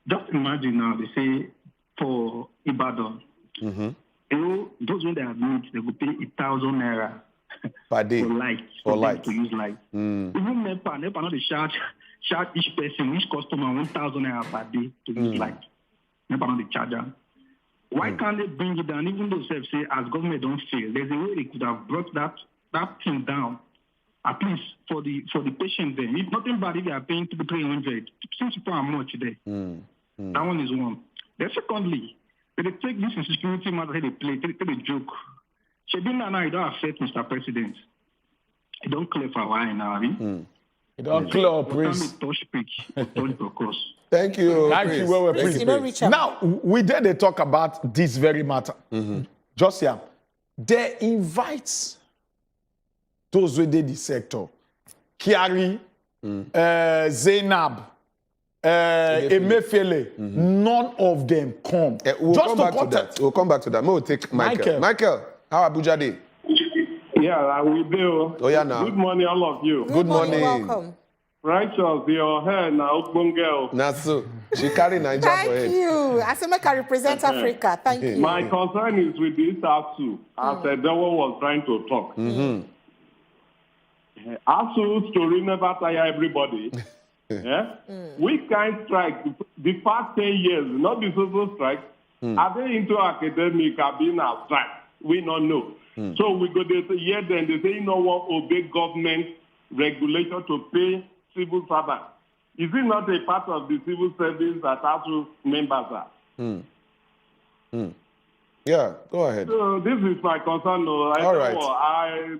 Just imagine now they say for Ibadan, you know, those when they are made, they will pay 1,000 naira Per day. for light. For them light. to use light. Even NEPA not they charge each person, each customer 1,000 naira per day to use light. NEPA not they charge them. Why can't they bring it down? Even though they say as government don't fail, there's a way they could have brought that thing down. At least for the patient then. If nothing bad if they are paying 300, since people are much today. That one is one. Then secondly, they take this insecurity matter they play, they joke. Shebina now it don't affect Mr. President. It don't clear for a while now, I mean. It don't clear, Prince. Touch pitch, touch the course. Thank you. Thank Prince. you, well, Thank Prince. You know, Richard. Now, we did they talk about this very matter. Just here. They invite those within the sector. Kiari, Zainab, Emefiele, none of them come. We'll Just come to back to that. We'll come back to that. We'll take Michael. Michael, how Abuja day? Yeah, I will do. Oh, yeah, now. Good morning, all of you. Good morning. Welcome. Righteous, your hair now, girl. Nasu, she carry Nigeria for Thank head. you. I say make I represent Africa. Thank you. My concern is with this ASU, as Edewor was trying to talk. ASU story never tire everybody. Yeah? We can't strike. The past 10 years, not the social strike, are they into academic, are being a strike? We don't know. So we go there, yeah, then they say, you know what, obey government regulator to pay civil servants. Is it not a part of the civil service that ASU members are? Yeah, go ahead. So this is my concern. All right. I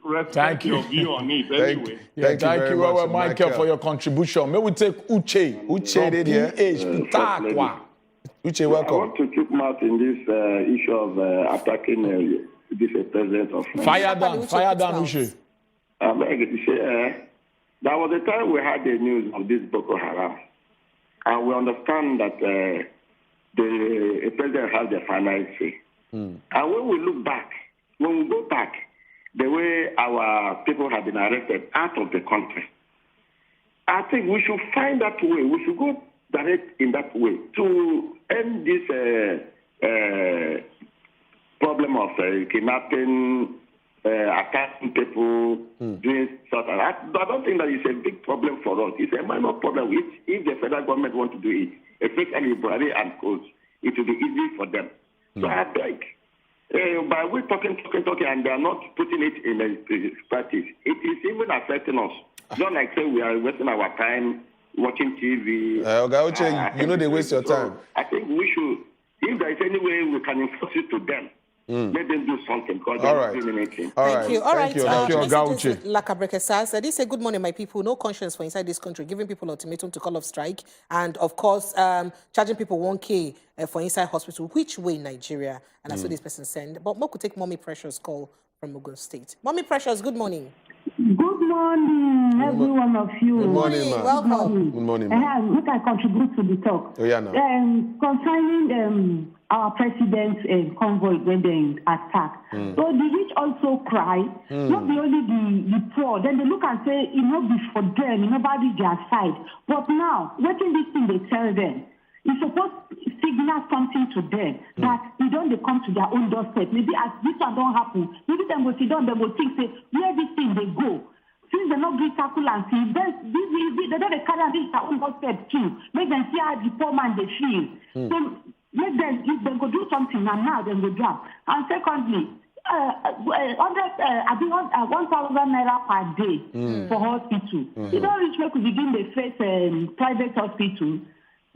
respect Thank you. your view on it Thank anyway. you. Thank very you, much, well, Michael, for your contribution. May we take Uche. Uche did here. Pitakwa. Uche, I welcome. want to keep mouth in this issue of attacking this president of Fire down, Uche. I beg to say, there was a time we had the news of this Boko Haram, and we understand that the president has the final say. And when we look back, when we go back, the way our people have been arrested out of the country, I think we should find that way. We should go direct in that way to end this problem of kidnapping, attacking people, doing sort of. I don't think that it's a big problem for us. It's a minor problem. If the federal government want to do it, especially Buhari and coach, it will be easy for them. So I beg, by we talking, and they are not putting it in practice, it is even affecting us. Not like say we are wasting our time watching TV. Oga, you know they waste your time. I think we should, if there is any way we can enforce it to them, let them do something because they're not doing anything. Thank you. All right. Thank you, Oga. Lakabreke says, they say, good morning, my people. No conscience for inside this country, giving people ultimatum to call off strike. And of course, charging people 1K for inside hospital. Which way in Nigeria? And I saw this person send. But Mo could take Mommy Precious call from Ogun State. Mommy Precious, good morning. Good morning, every one of you. Good morning, ma. Welcome. Good morning, ma. Look, I contribute to the talk. Oh, yeah, no. Concerning our president's convoy when they attack. So the rich also cry, not the only the poor. Then they look and say, it not be for them, nobody their side. But now, what in this thing they tell them? It's supposed to signal something to them that they don't they come to their own doorstep. Maybe as this one don't happen, maybe them will sit down, they will think, say, where this thing they go. Since they're not great tackle and see, they don't carry this their own doorstep too. Make them see how the poor man they feel. So make them, if they go do something and now they go drop. And secondly, 1,000 naira per day for hospital. You don't reach where could begin the face private hospital.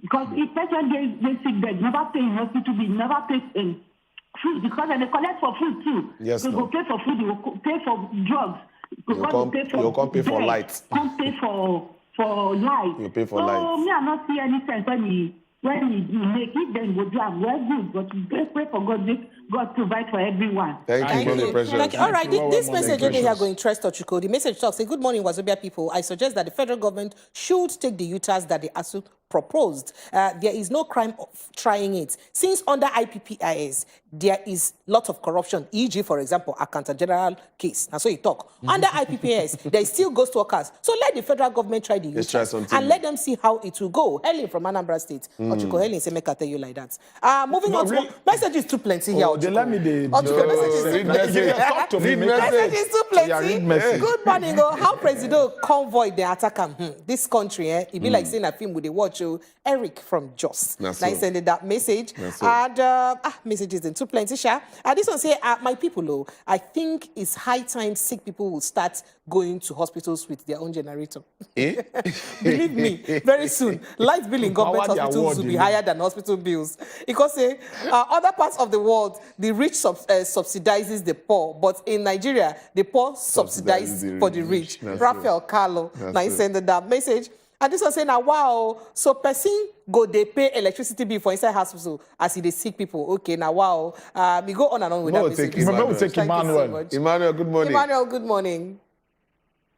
Because if person they sick bed, never pay in hospital bill, never pay food, because they collect for food too. Yes, they go pay for food, they will pay for drugs. You can't pay for light. Can't pay for light. You pay for light. So me, I not see any sense when we make it, then we do have well good, but pray for God, God provide for everyone. Thank you, Mommy Precious. Thank you. All right, this message over here going trust Ochuko. The message talks, say, good morning, Wazobia people. I suggest that the federal government should take the UTAS that the ASU proposed. There is no crime of trying it. Since under IPPIS, there is lot of corruption, e.g., for example, Accountant General case. And so you talk. Under IPPIS, there is still ghost workers. So let the federal government try the UTAS and let them see how it will go. Helen from Anambra State. Ochuko, Helen, say, make I tell you like that. Moving on to messages too plenty here. They let me Talk to me. Message is too plenty. Yeah, read message. Good morning. How President Convoy they attack him? This country, it be like saying a film with the watch. Eric from Jos. Now sending that message. And messages in too plenty. This one say, my people, I think it's high time sick people will start going to hospitals with their own generator. Believe me, very soon, light bill in government hospitals will be higher than hospital bills. Because other parts of the world, the rich subsidizes the poor, but in Nigeria, the poor subsidize for the rich. Raphael Carlo, now sending that message. And this one saying, now, wow, so person go they pay electricity bill for inside hospital as they sick people. Okay, now, wow. We go on and on with that message. We'll take Emmanuel. So Emmanuel, good morning. Emmanuel, good morning.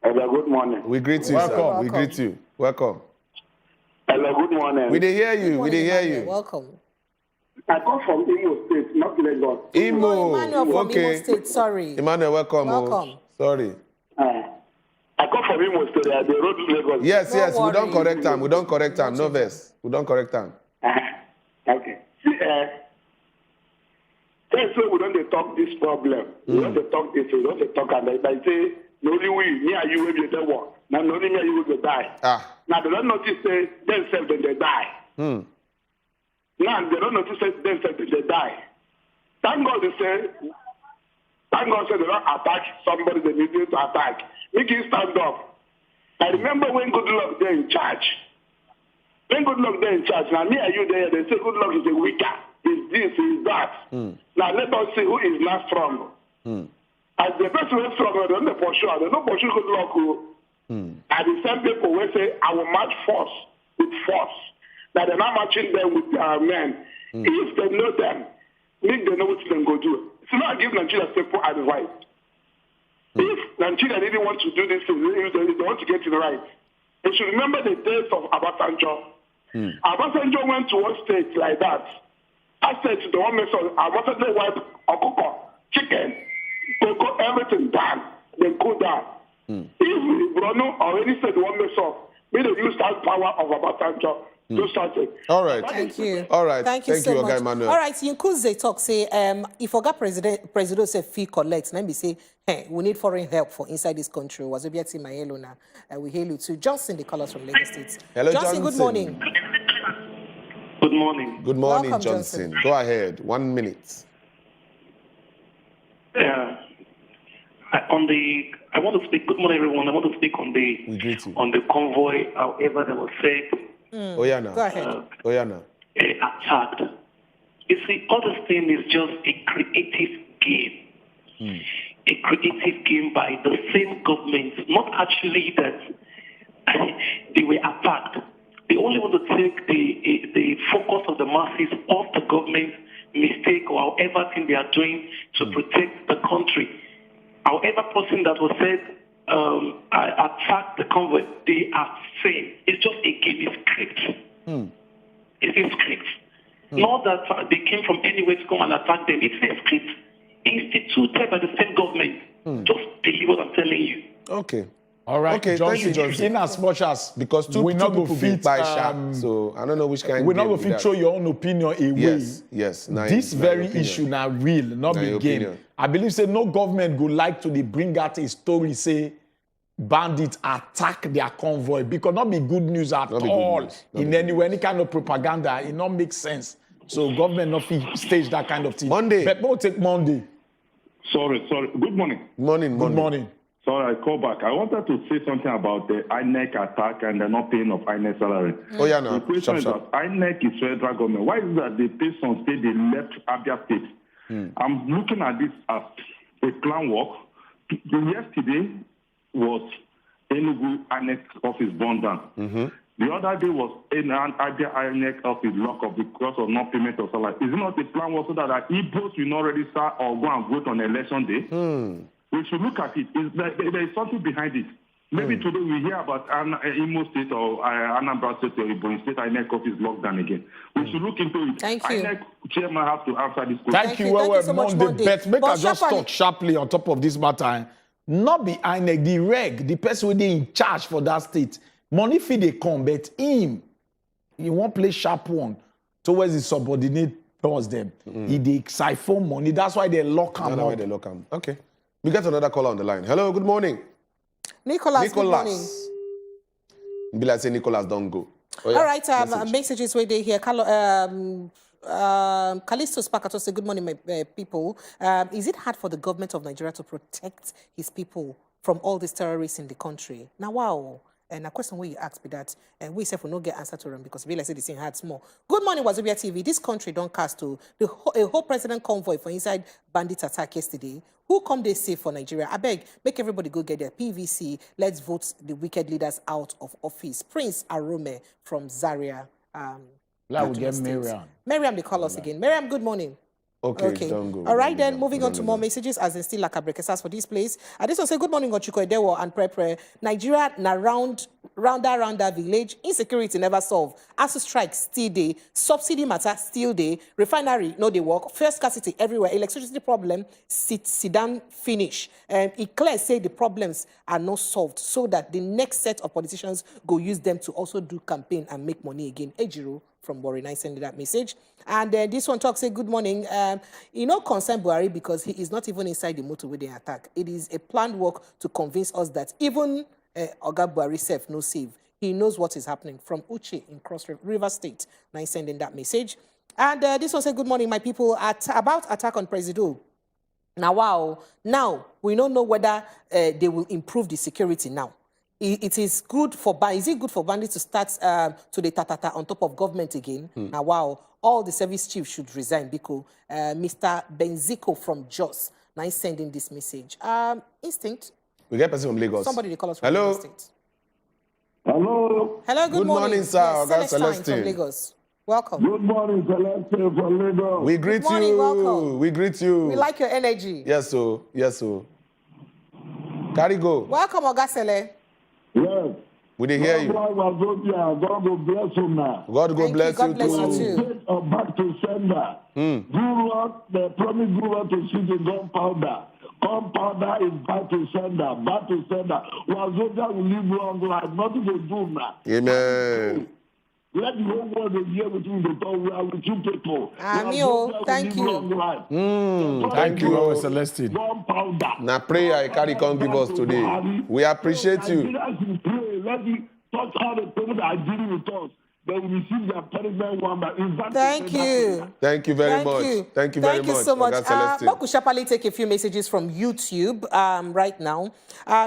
Hello, good morning. We greet you, Welcome. sir. We greet you. Welcome. Hello, good morning. We did hear you. We did hear Emmanuel, you. welcome. I come from Imo State, not Lagos. Imo. Emmanuel from Okay. Imo State, sorry. Emmanuel, welcome. Welcome. Sorry. I come from Imo State, the road to Lagos. Yes, No yes. We don't worry. correct time. We don't correct time. No verse. We don't correct time. Okay. See, so we don't talk this problem. We don't talk this. We don't talk, and they say, no only we, me and you will be the one. Now, no only me and you will die. Now, they don't notice themselves when they die. Now, they don't notice themselves when they die. Thank God they say, thank God say they don't attack somebody they need to attack. Make him stand up. I remember when Good Luck there in charge. When Good Luck there in charge, now me and you there, they say Good Luck is a weaker. Is this, is that. Now let us see who is not strong. As the person is strong, they don't for sure. They don't for sure Good Luck. And the same people will say, I will match force with force. That they're not matching them with men. If they know them, make them know what they go do. So now I give Nigeria simple advice. If Nigeria didn't want to do this thing, they want to get it right, they should remember the days of Abasanjo. Abasanjo went to one state like that. I said to the one message, Abasanjo wife, Okuko, chicken, cocoa, everything down. They go down. If Bruno already said one message, may they use that power of Abasanjo. Do something. All right. Thank you. All right. Thank you so much. Emmanuel. All right, Yinkuze talk say, if Oga President say fee collect, let me say, hey, we need foreign help for inside this country. Wazobia Tima Elona. We hail you too. Johnson, the callers from Lagos State. Hello, Johnson, good morning. Good morning. Good morning, Welcome, Johnson. Johnson. Go ahead. 1 minute. On I want to speak. Good morning, everyone. I want to speak on the convoy. However, that was said. Oh yeah, now. Go ahead. Oh yeah, now. Attacked. You see, all this thing is just a creative game. A creative game by the same government, not actually that they were attacked. They only want to take the focus of the masses off the government mistake or however thing they are doing to protect the country. However person that was said attack the convoy, they are saying it's just a game, it's script. It's a script. Not that they came from anywhere to come and attack them. It's a script instituted by the same government. Just believe what I'm telling you. Okay. All right, Okay, Johnson, thank you, Johnson. in as much as Because two we not people go be fit, by sharp, so I don't know which kind. we not game go be fit that. throw your own opinion away. Yes. Now, This now very your opinion. issue now real, not Na be your game. opinion. I believe say no government go like to dey bring out a story say bandits attack their convoy because not be good news at Not be good all news. Not in be any way, any kind of propaganda. It not make sense. So government not fit stage that kind of thing. Monday. But we'll take Monday. Sorry. Good morning. Morning. Good morning. Sorry, I call back. I wanted to say something about the INEC attack and the not paying of INEC salary. Oh yeah, now. The question Sharp. is that INEC is federal government. Why is it that they pay some state, they left Abia State? I'm looking at this as a plan work. Yesterday was Enugu INEC office burned down. The other day was Abia INEC office locked up because of non payment of salary. Is it not a plan work so that Igbos will not register or go and vote on election day? We should look at it. There is something behind it. Maybe today we hear about Imo State or Anambra State or Ebonyi State INEC office locked down again. We should look into it. Thank you. INEC chairman have to answer this question. Thank you, Thank you so much, Monday. Monday. Bet make But I just sharply- talk sharply on top of this matter. Not be INEC, the reg, the person who dey in charge for that state. Money fee they come, but he won't play sharp one towards his subordinate towards them. He dey siphon money. That's why they lock him That's why up. they lock him. Okay. We get another caller on the line. Hello, good morning. Nicholas, good morning. Be like say Nicholas don't go. Oh, yeah. All right, Message. messages where they here. Callisto Spakato say, good morning, my people. Is it hard for the government of Nigeria to protect his people from all these terrorists in the country? Now, wow. And a question where you ask me that, and we say we no get answer to them because we like say the same hard small. Good morning, Wazobia TV. This country don't cast to a whole president convoy for inside bandit attack yesterday. Who come they say for Nigeria? I beg, make everybody go get their PVC. Let's vote the wicked leaders out of office. Prince Arome from Zaria. Like we get State. Miriam. Miriam, they call us again. Miriam, good morning. Okay, don't go. All right, Don't then, go. moving on to more messages as in still like a breakfast for this place. This one say, good morning, Ochuko, Edewor, and Prepre. Nigeria, na rounder village. Insecurity never solve. ASU strike still day. Subsidy matter still day. Refinery, no they work. First scarcity everywhere. Electricity problem, sit down, finish. It clear say the problems are not solved so that the next set of politicians go use them to also do campaign and make money again. Ejiro from Buhari, I send that message. And this one talks, say, good morning. Concern Buhari because he is not even inside the motor with the attack. It is a planned work to convince us that even Oga Buhari self no save. He knows what is happening. From Uche in Cross River State, I sending that message. And this one said, good morning, my people. About attack on Presido. Now, wow. Now, we don't know whether they will improve the security now. It is good for is it good for bandits to start to the tatata on top of government again? Now, wow, all the service chiefs should resign because Mr. Benzico from Jos now is sending this message. Instinct. We get person from Lagos. Somebody they call us from Hello. Lagos State. Hello. Hello, good morning. sir. Yes, Oga Celestine Celestine. from Lagos. Welcome. Good morning, Celeste from Lagos. We greet Good morning, you. welcome. We greet you. We like your energy. Yes, so. Yes, so. Carry go. Welcome, Oga Sele. Yes. We dey hear you. Wazobia, God will bless you now. God go Thank you. bless God you bless too. you too. State of back to sender. Guru, the promise Guru to see the gunpowder. Gunpowder is back to sender. Back to sender. Wazobia will live long life. Nothing to do now. Amen. Let the whole world hear with you. We are with you people. Amio, thank you. Thank you, our Celestine. Gunpowder. Na prayer I carry come give us today. We appreciate you. Nigerians will pray. Let me touch all the people that are dealing with us. they will receive their punishment one by one. Thank you. Thank you very much. Thank you very much. Thank you so much. Oga Celestine. Moku Shapali take a few messages from YouTube right now.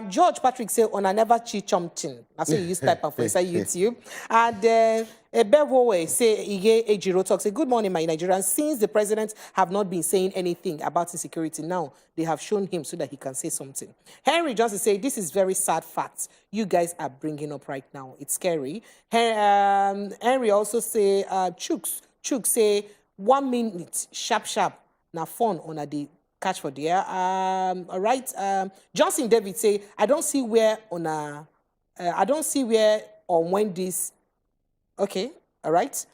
George Patrick say, "On I never cheat something." I say you use type of voice on YouTube. And Edewor say, "Ige Ejiro talk say, good morning, my Nigerians. Since the president have not been saying anything about insecurity, now they have shown him so that he can say something." Henry Johnson say, "This is very sad facts you guys are bringing up right now. It's scary." Henry also say, Chuk say, 1 minute, sharp, now fun on a day catch for there. All right. Johnson David say, I don't see where or when this. Okay, all right.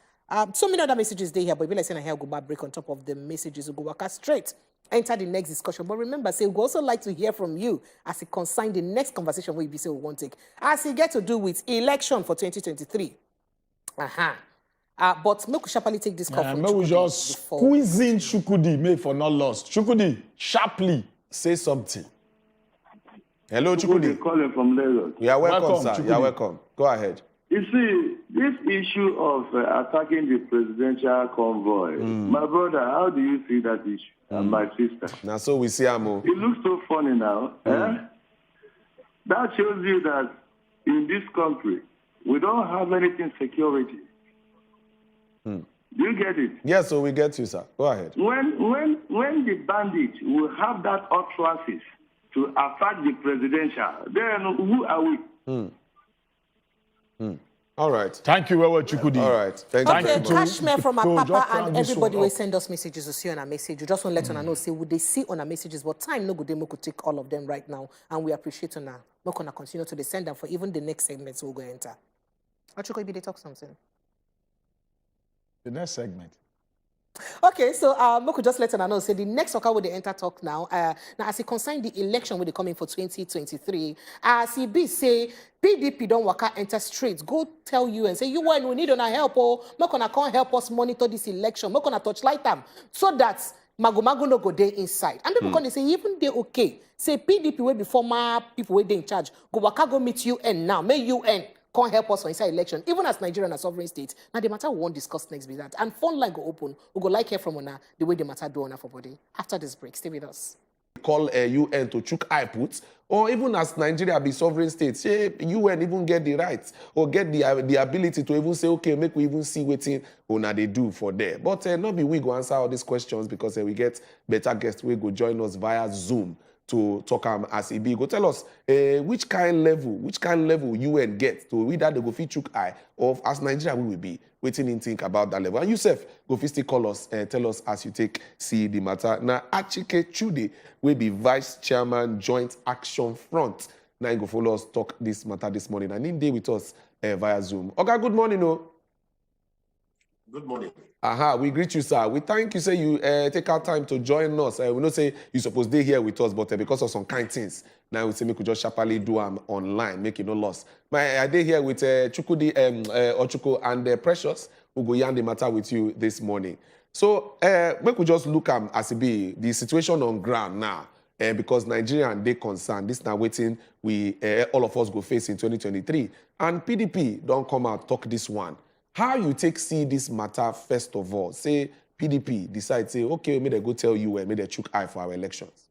So many other messages they here, but if like saying I have go back break on top of the messages, we go work straight. Enter the next discussion. But remember, say we also like to hear from you as it concerns the next conversation we be say we won't take. As it get to do with election for 2023. But make we sharply take this call from May we just squeeze in Chukwudi, may for not lost. Chukwudi, sharply say something. Hello, Chukwudi. Calling from Lagos. You are welcome, sir. Chukwudi. You are welcome. Go ahead. You see, this issue of attacking the presidential convoy, my brother, how do you see that issue? And my sister. Now, so we see Amo. It looks so funny now. That shows you that in this country, we don't have anything security. Do you get it? Yes, so we get you, sir. Go ahead. When the bandits will have that utterances to attack the presidential, then who are we? All right. Thank you, Wewe Chukwudi. All right. Thank Okay, you very much. Kashmir from our So papa just and round this everybody one will up. send us messages to see on our message. You just want to let on know, say, would they see on our messages? But time no good, they could take all of them right now. And we appreciate on our. We're going to continue to send them for even the next segments we'll go enter. Ochuko, you talk something. The next segment. Okay, so we could just let her know. Say the next talker will they enter talk now. Now, as it concerns the election, will they come in for 2023? As he be say PDP don't waka enter straight. Go tell you and say you we need on our help or Mokona can't help us monitor this election. Mokona touch light them so that Mago no go there inside. And people can say even they okay. Say PDP will be former people where they in charge. Go waka go meet UN now. May UN can't help us for inside election, even as Nigeria and a sovereign state. Now the matter we won't discuss next with that. And phone line go open. We go like hear from Ona the way the matter do on for body. After this break, stay with us. Call UN to chook eye puts, or even as Nigeria be sovereign state, say UN even get the rights or get the ability to even say, okay, make we even see what Ona they do for there. But not be we go answer all these questions because we get better guests we go join us via Zoom to talk as e be. Go tell us which kind level UN get to whether they go fit chook eye of as Nigeria we will be waiting in think about that level. And Yusuf, go fit still call us tell us as you take see the matter. Now Achike Chude will be Vice Chairman Joint Action Front. Now you go follow us talk this matter this morning and in day with us via Zoom. Okay, good morning, no. Good morning. We greet you, sir. We thank you, say you take our time to join us. We know say you supposed to be here with us, but because of some kind things, now we say we could just sharply do them online, make it no loss. I day here with Chukwudi Ochuko and Precious, who go yarn the matter with you this morning. So we could just look as it be the situation on ground now. Because Nigerian they concerned, this now waiting we all of us go face in 2023. And PDP don't come out talk this one. How you take see this matter first of all? Say PDP decide say okay, may they go tell you may they chook eye for our elections.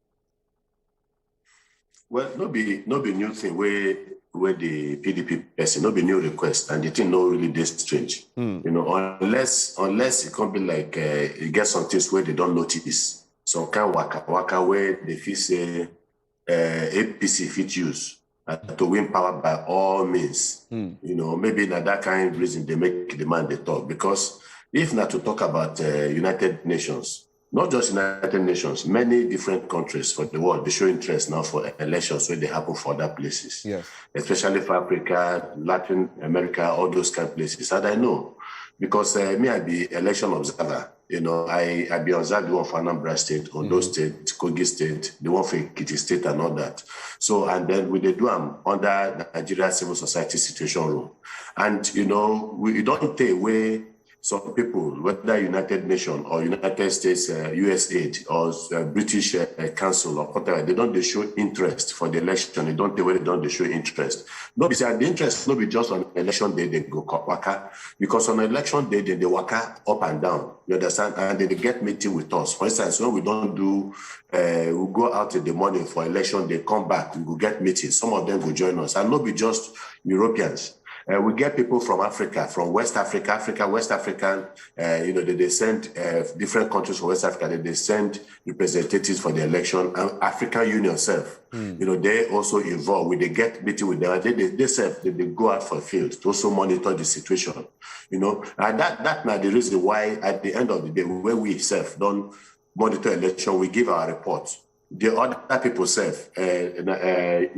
Well, no be new thing where the PDP person, no be new request, and the thing no really this strange. You know, unless it can't be like you get some things where they don't notice. Some kind waka where they feel say APC fit use. To win power by all means. You know, maybe not that kind of reason they make the man they talk. Because if not to talk about United Nations, not just United Nations, many different countries for the world, they show interest now for elections where they happen for other places. Yes. Especially for Africa, Latin America, all those kind of places. And I know, because me, I be election observer. You know, I be observed the one for Anambra State, Ondo State, Kogi State, the one for Ekiti State and all that. So, and then we did do them under the Nigeria Civil Society Situation Room. And, you know, we don't take away some people, whether United Nations or United States USAID or British Council or whatever, they don't show interest for the election. They don't they show interest. No, the interest not be just on election day they go waka, because on election day they waka up and down. You understand? And they get meeting with us. For instance, when we don't do, we go out in the morning for election, they come back, we will get meetings. Some of them will join us, and not be just Europeans. We get people from Africa, from West Africa, West African, they send different countries from West Africa, they send representatives for the election, and African Union self, they also involved. They get meeting with them, they go out for field to also monitor the situation, and that now the reason why at the end of the day, when we self don't monitor election, we give our reports. The other people self, NDI,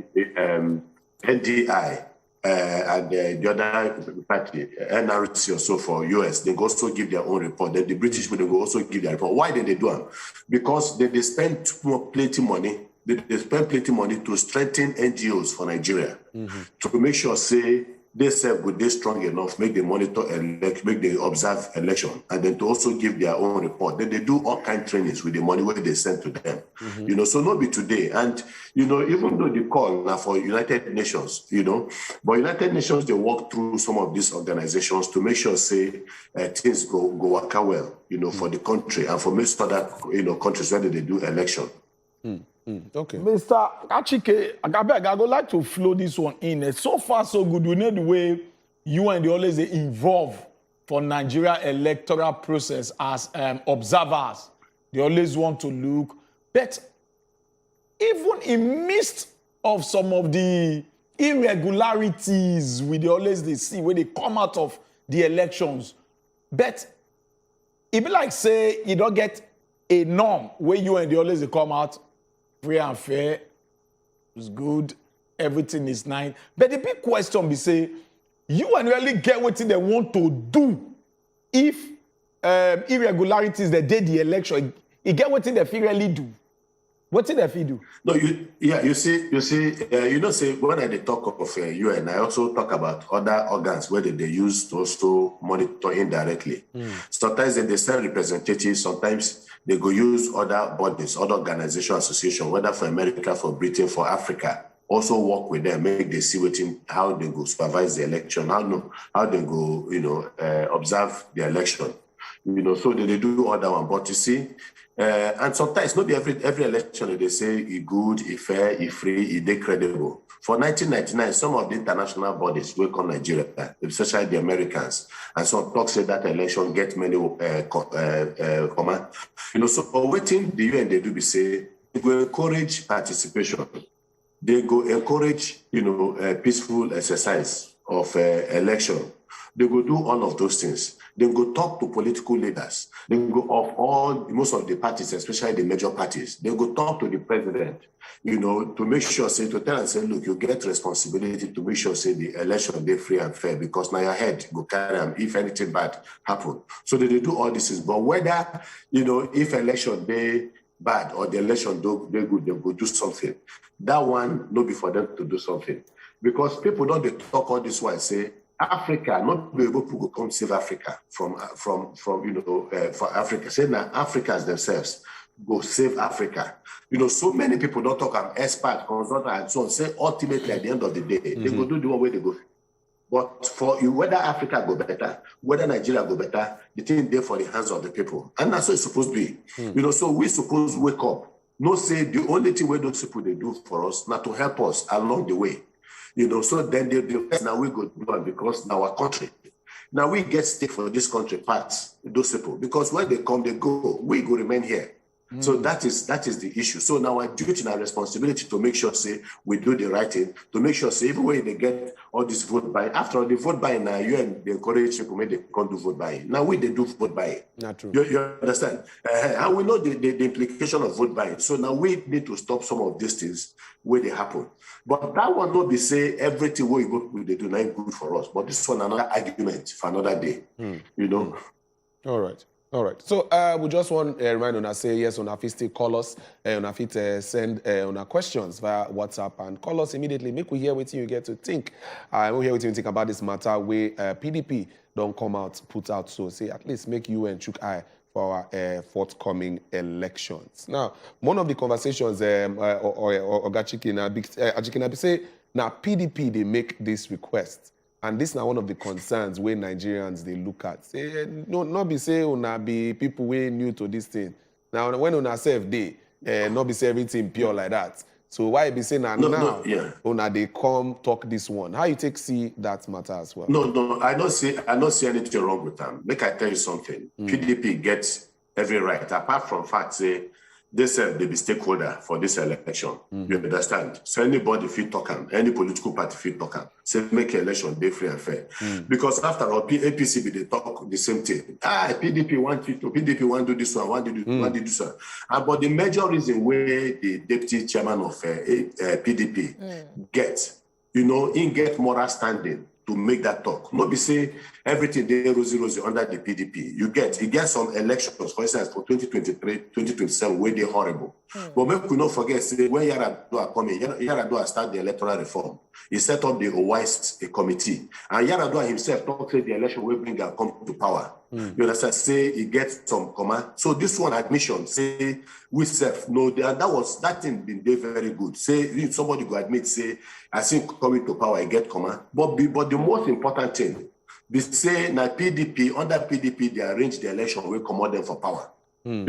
and the other party, NRC or so for US, they also give their own report. Then the British will also give their report. Why did they do them? Because they spend plenty money. They spend plenty money to strengthen NGOs for Nigeria, to make sure, say, they serve good, they strong enough, make they monitor elect, make they observe election, and then to also give their own report. Then they do all kind of trainings with the money where they send to them. So not be today. And even though the call now for United Nations, but United Nations, they work through some of these organizations to make sure, say, things go work out well, for the country and for most other countries where they do election. Okay. Mr. Achike, I would like to flow this one in. So far, so good. We know the way you and the always involve for Nigeria electoral process as observers. They always want to look. But even in midst of some of the irregularities we always they see when they come out of the elections, but it be like say you don't get a norm where you and the always they come out free and fair, it's good, everything is nice. But the big question be say, you and really get what they want to do if irregularities that did the election, you get what they really do. What did they do? No, you see, say when I talk of UN, I also talk about other organs where they use to also monitor indirectly. Sometimes they send representatives, sometimes they go use other bodies, other organization, association, whether for America, for Britain, for Africa, also work with them, make they see how they go supervise the election, how they go, observe the election. So they do all that one. But you see, and sometimes not every election they say it's good, it's fair, it's free, it's credible. For 1999, some of the international bodies will come Nigeria, especially the Americans, and some talk say that election get many command. So waiting the UN they do be say they go encourage participation. They go encourage peaceful exercise of election. They go do all of those things. They go talk to political leaders. They go most of the parties, especially the major parties. They go talk to the president, to make sure, to tell and say, look, you get responsibility to make sure, the election be free and fair, because now your head go carry them if anything bad happen. So they do all this. But whether, if election be bad or the election they good, they go do something. That one, no be for them to do something. Because people don't talk all this while say, Africa, not be able to come save Africa from for Africa. Say now Africans themselves go save Africa. So many people don't talk. I'm expert, consultant, and so on. Say ultimately at the end of the day, they go do the one way they go. But for you, whether Africa go better, whether Nigeria go better, the thing there for the hands of the people, and that's what it's supposed to be. So we supposed to wake up. No say the only thing we those people they do for us, not to help us along the way. So then the rest now we go do it because in our country. Now we get stake for this country parts, those people, because when they come, they go, we go remain here. So that is the issue. So now our duty and our responsibility to make sure, say, we do the right thing, to make sure, say, even when they get all this vote buying, after all the vote buying, now you and they encourage people, they can't do vote buying. Now they do vote buying. Not true. You understand? And we know the implication of vote buying. So now we need to stop some of these things where they happen. But that one not be say everything we go they do not good for us. But this one another argument for another day. All right. So we just want to remind una say yes, una fit still call us, una fit send una questions via WhatsApp and call us immediately. Make we hear what you get to think. We'll hear what you think about this matter where PDP don't come out, put out, so say at least make you and chook eye for our forthcoming elections. Now, one of the conversations, Ajikina say, now PDP, they make this request. And this is now one of the concerns where Nigerians, they look at. Say, no, not be say, una be people way new to this thing. Now, when una self they, not be say everything pure like that. So why be saying now, una they come talk this one? How you take see that matter as well? No, I don't see anything wrong with them. Make I tell you something. PDP gets every right, apart from fact say they said they be stakeholder for this election. You understand? So anybody feel talk them, any political party feel talk them. Say make election be free and fair. Because after all, APC be they talk the same thing. PDP want you to, PDP want to do this one, want to do this one. But the major reason where the deputy chairman of PDP get, he get moral standing to make that talk. Not be say everything they rosy under the PDP. You get some elections, for instance, for 2023, 2027, where they're horrible. But maybe we not forget, say, when Yar'Adua coming, Yar'Adua start the electoral reform. He set up the OWISE committee. And Yar'Adua himself talked say the election will bring and come to power. You understand? Say he gets some command. So this one admission, say we self no, that thing been there very good. Say somebody go admit, say I think coming to power, I get command. But the most important thing, they say na PDP, under PDP, they arrange the election, we command them for power. And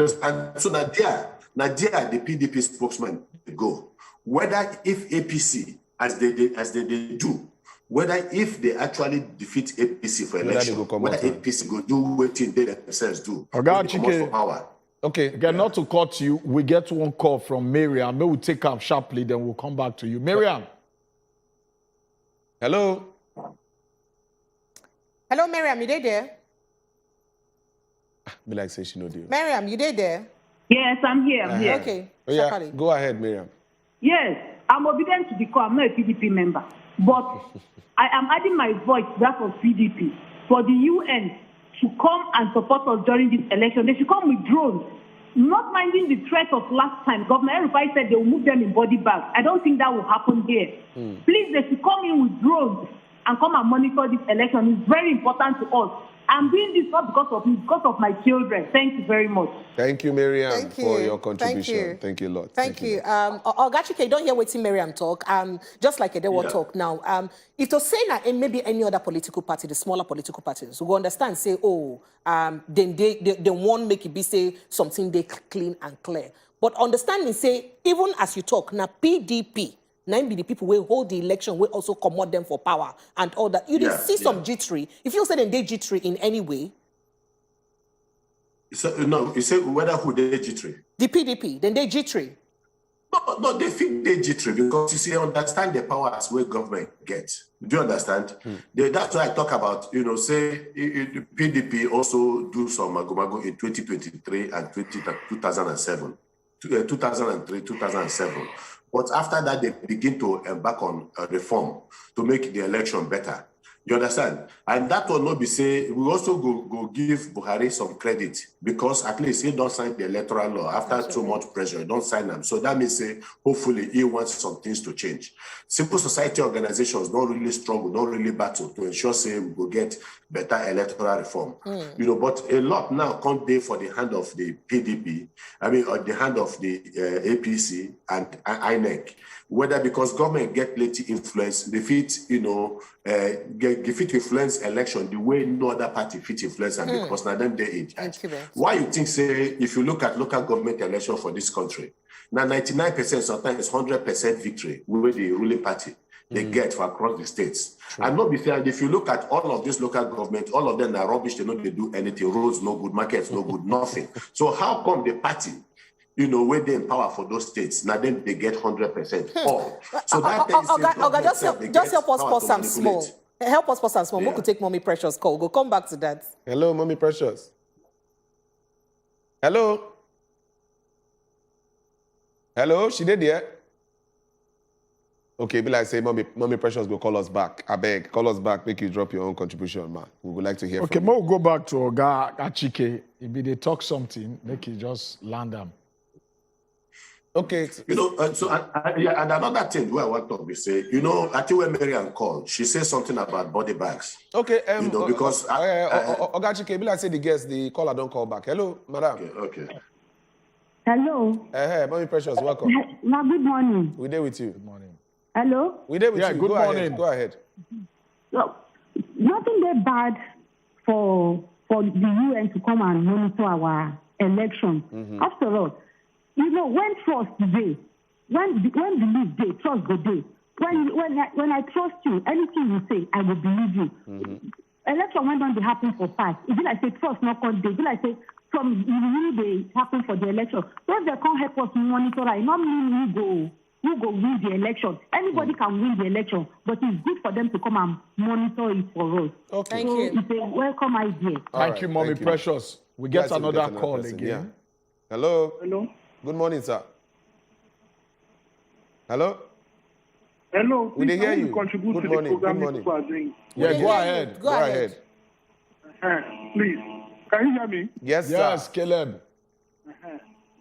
so now there the PDP spokesman go. Whether if APC, as they do, whether if they actually defeat APC for election, whether APC go do what they themselves do, for power. Okay, again, not to cut you, we get one call from Miriam. Maybe we'll take up sharply, then we'll come back to you. Miriam. Hello. Hello, Miriam, you there? Be like say she no deal. Miriam, you there? Yes, I'm here. I'm here. Okay. Oh, yeah. Go ahead, Miriam. Yes, I'm obedient to the call. I'm not a PDP member. But I am adding my voice to that of PDP for the UN to come and support us during this election. They should come with drones. Not minding the threat of last time, Governor Erufai said they will move them in body bags. I don't think that will happen here. Please, they should come in with drones and come and monitor this election. It's very important to us. I'm doing this not because of me, because of my children. Thank you very much. Thank you, Miriam, for your contribution. Thank you a lot. Thank you. Ogachike, you don't hear what Miriam talk. Just like Edewor talk now. If to say that maybe any other political party, the smaller political parties, will understand, say, then they won't make it be say something they clean and clear. But understanding, say, even as you talk, now PDP, now be the people will hold the election, will also command them for power and all that. You did see some jittery. If you say then they jittery in any way. So, no, you say whether who they jittery? The PDP, then they jittery. No, they think they jittery because you see, understand the powers where government gets. Do you understand? That's why I talk about, say the PDP also do some mago in 2023 and 2007. 2003, 2007. But after that, they begin to embark on a reform to make the election better. You understand? And that will not be say, we also go give Buhari some credit because at least he don't sign the electoral law. After too much pressure, he don't sign them. So that means say, hopefully he wants some things to change. Civil society organizations don't really struggle, don't really battle to ensure say we will get better electoral reform. But a lot now can't be for the hand of the PDP, or the hand of the APC and INEC. Whether because government get plenty influence, they fit, influence election the way no other party fit influence and because now them they in charge. Why you think say if you look at local government election for this country, now 99% sometimes 100% victory with the ruling party they get for across the states. And not be fair, if you look at all of this local government, all of them are rubbish, they don't do anything, roads no good, markets no good, nothing. So how come the party where they in power for those states, now then they get 100% all. So that just help us pause some small. Help us pause some small. We could take Mommy Precious call. We'll come back to that. Hello, Mommy Precious. Hello. Hello, she did there. Okay, be like say, Mommy Precious will call us back. I beg, call us back, make you drop your own contribution, man. We would like to hear from you. Okay, we'll go back to Oga Achike. If they talk something, make you just land them. Okay. You know, yeah, and another thing where I want to be say, you know, I think when Marian called, she said something about body bags. Okay. You know, because Ogachike, be like say the caller don't call back. Hello, madam. Okay. Hello. Hey, Mommy Precious, welcome. Now, good morning. We there with you. Good morning. Hello. We there with you. Good morning. Go ahead. So, nothing that bad for the UN to come and monitor our election. After all, you know, when trust day, when belief day, trust go day. When I trust you, anything you say, I will believe you. Election when don't they happen for past. If like say trust not come day, if like say from really they happen for the election. So if they can't help us monitor, it not mean who go win the election. Anybody can win the election, but it's good for them to come and monitor it for us. Okay. Thank you. It's a welcome idea. Thank you, Mommy Precious. We get another call person. again. Yeah. Hello. Hello. Good morning, sir. Hello. Hello. We hear you. Contribute Good to morning. the program Good morning. people are doing. Yeah, go ahead. Go ahead. Please, can you hear me? Yes, sir. Yes, Caleb.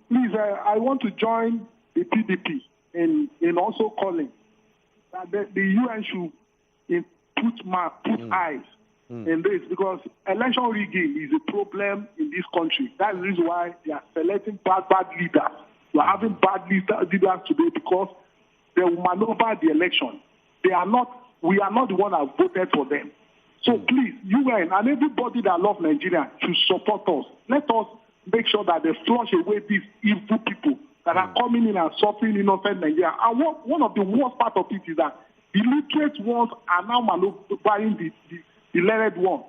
Please, I want to join the PDP in also calling that the UN should put eyes in this, because election rigging is a problem in this country. That's the reason why they are selecting bad leaders. We are having bad leaders today because they will maneuver the election. We are not the one that voted for them. So please, UN and everybody that loves Nigeria should support us. Let us make sure that they flush away these evil people that are coming in and suffering innocent Nigeria. And one of the worst part of it is that the literate ones are now maneuvering the learned one.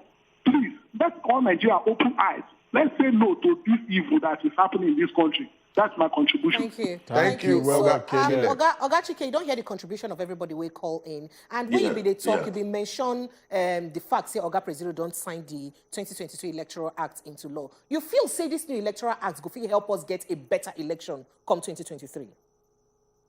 Please, let's all Nigeria open eyes. Let's say no to this evil that is happening in this country. That's my contribution. Thank you. Thank you. Well, Oga Chike, you don't hear the contribution of everybody we call in. And when you be they talk, you be mention the fact say Oga President don't sign the 2022 Electoral Act into law. You feel say this new Electoral Act go help us get a better election come 2023?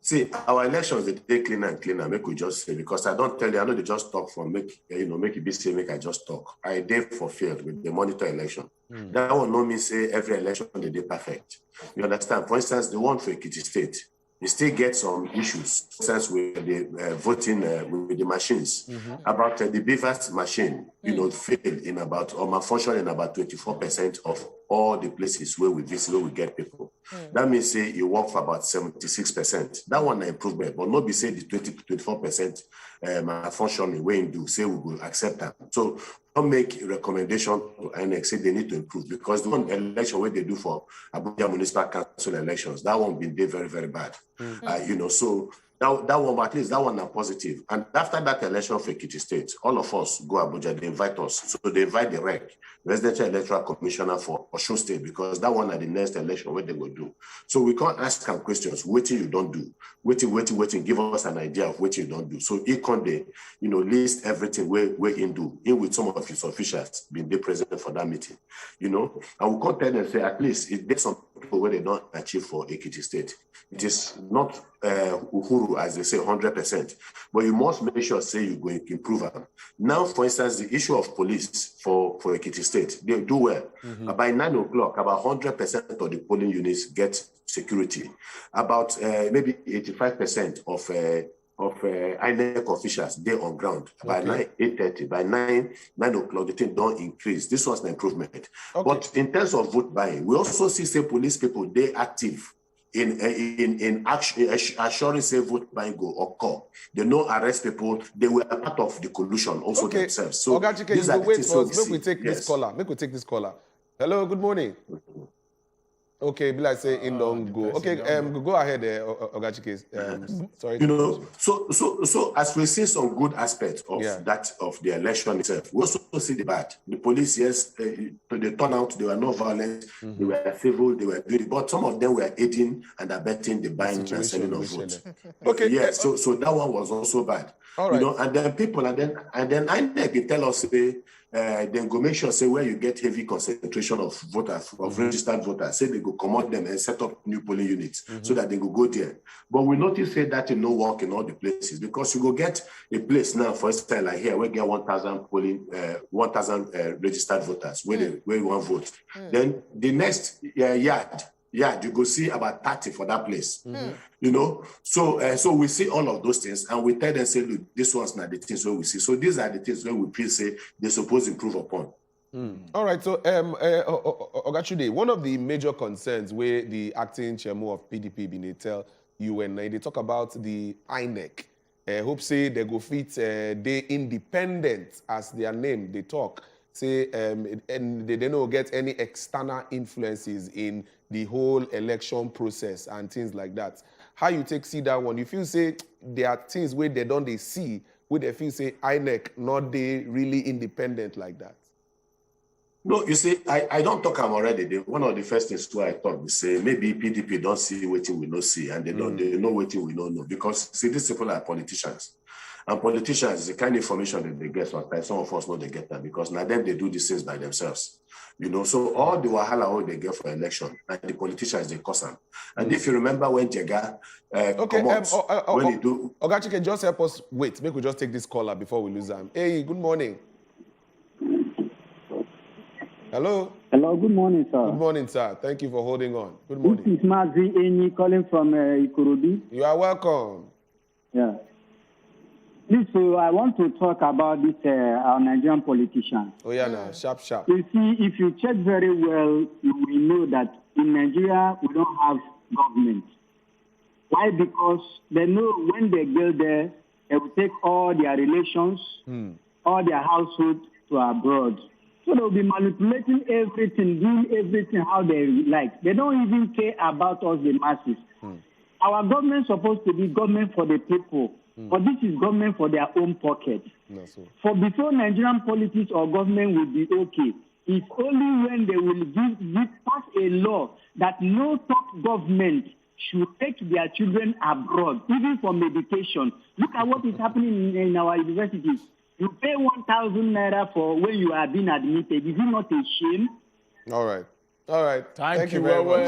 See, our elections, they take cleaner and cleaner, make we just say, because I don't tell you, I know they just talk for make it be say, make I just talk. I did for field with the monitor election. That one no mean say every election they did perfect. You understand? For instance, the one for Ekiti State, they still get some issues. For instance, with the voting with the machines. About the Beavers machine, failed in about, or malfunction in about 24% of all the places where we visit, where we get people. That means say you work for about 76%. That one an improvement, but not be say the 20 to 24% malfunction way you do, say we will accept that. So don't make a recommendation to INEC, say they need to improve, because the one election where they do for Abuja Municipal Council elections, that one been very, very bad. So that one, at least that one are positive. And after that election for Ekiti State, all of us go Abuja, they invite us. So they invite the REC, Residential Electoral Commissioner for Osun State, because that one at the next election, what they will do. So we can't ask them questions, waiting you don't do. Waiting, give us an idea of what you don't do. So he can list everything where in do. In with some of his officials being there present for that meeting, and we can't tell them, say, at least if there's some people where they don't achieve for Ekiti State. It is not Uhuru, as they say, 100%, but you must make sure, say, you're going to improve them. Now, for instance, the issue of police for Ekiti State, they do well. By 9 o'clock, about 100% of the polling units get security. About maybe 85% of INEC officials, they're on ground. By 8:30, by 9 o'clock, the thing don't increase. This was an improvement. But in terms of vote buying, we also see, say, police people, they active in action, assuring say vote buying go occur. They no arrest people. They were a part of the collusion also themselves. So Chike, you will wait for us. Make we take this caller. Hello, good morning. Okay, be like say in don't go. Okay, go ahead, Oga Chike. Sorry. So as we see some good aspects of that of the election itself, we also see the bad. The police, yes, they turn out, they were not violent, they were civil, they were good, but some of them were aiding and abetting the buying and selling of votes. So that one was also bad. All right. And then people, and then INEC tell us then go make sure, say, where you get heavy concentration of voters, of registered voters, say they go come out them and set up new polling units so that they go there. But we notice say that no work in all the places, because you go get a place now, for instance, like here, we get 1,000 1,000 registered voters where you want vote. Then the next yard, Yeah, you go see about 30 for that place. You know, so we see all of those things, and we tell them, say, look, this one's not the things where we see. So these are the things where we feel say they're supposed to improve upon. All right, so Ogachude, one of the major concerns where the acting chairman of PDP been tell UN, they talk about the INEC. Hope say they go fit they independent as their name they talk. Say and they don't get any external influences in the whole election process and things like that. How you see that one? You feel say there are things where they don't see where they feel say INEC not they really independent like that. No, you see, I don't talk am already. One of the first things too I thought we say maybe PDP don't see what we no see, and they know what we don't know, because see, these people are politicians, and politicians is the kind of information that they get. Sometimes some of us know they get that because now them they do these things by themselves, you know. So all the wahala they get for election, and the politicians they cause them. And if you remember when Jega when he do, Ogachike, just help us wait. Maybe we just take this caller before we lose them. Hey, good morning. Hello. Hello, good morning, sir. Good morning, sir. Thank you for holding on. Good morning. This is Mazi Eni calling from Ikorodu. You are welcome. Yeah. Please, so I want to talk about this, our Nigerian politicians. Oh, yeah, now, sharp. You see, if you check very well, you will know that in Nigeria, we don't have government. Why? Because they know when they go there, they will take all their relations, all their household to abroad. So they'll be manipulating everything, doing everything how they like. They don't even care about us, the masses. Our government is supposed to be government for the people, but this is government for their own pocket. For before Nigerian politics or government will be okay, it's only when they will pass a law that no top government should take their children abroad, even for medication. Look at what is happening in our universities. You pay 1,000 naira for when you are being admitted. Is it not a shame? All right. Thank you very much.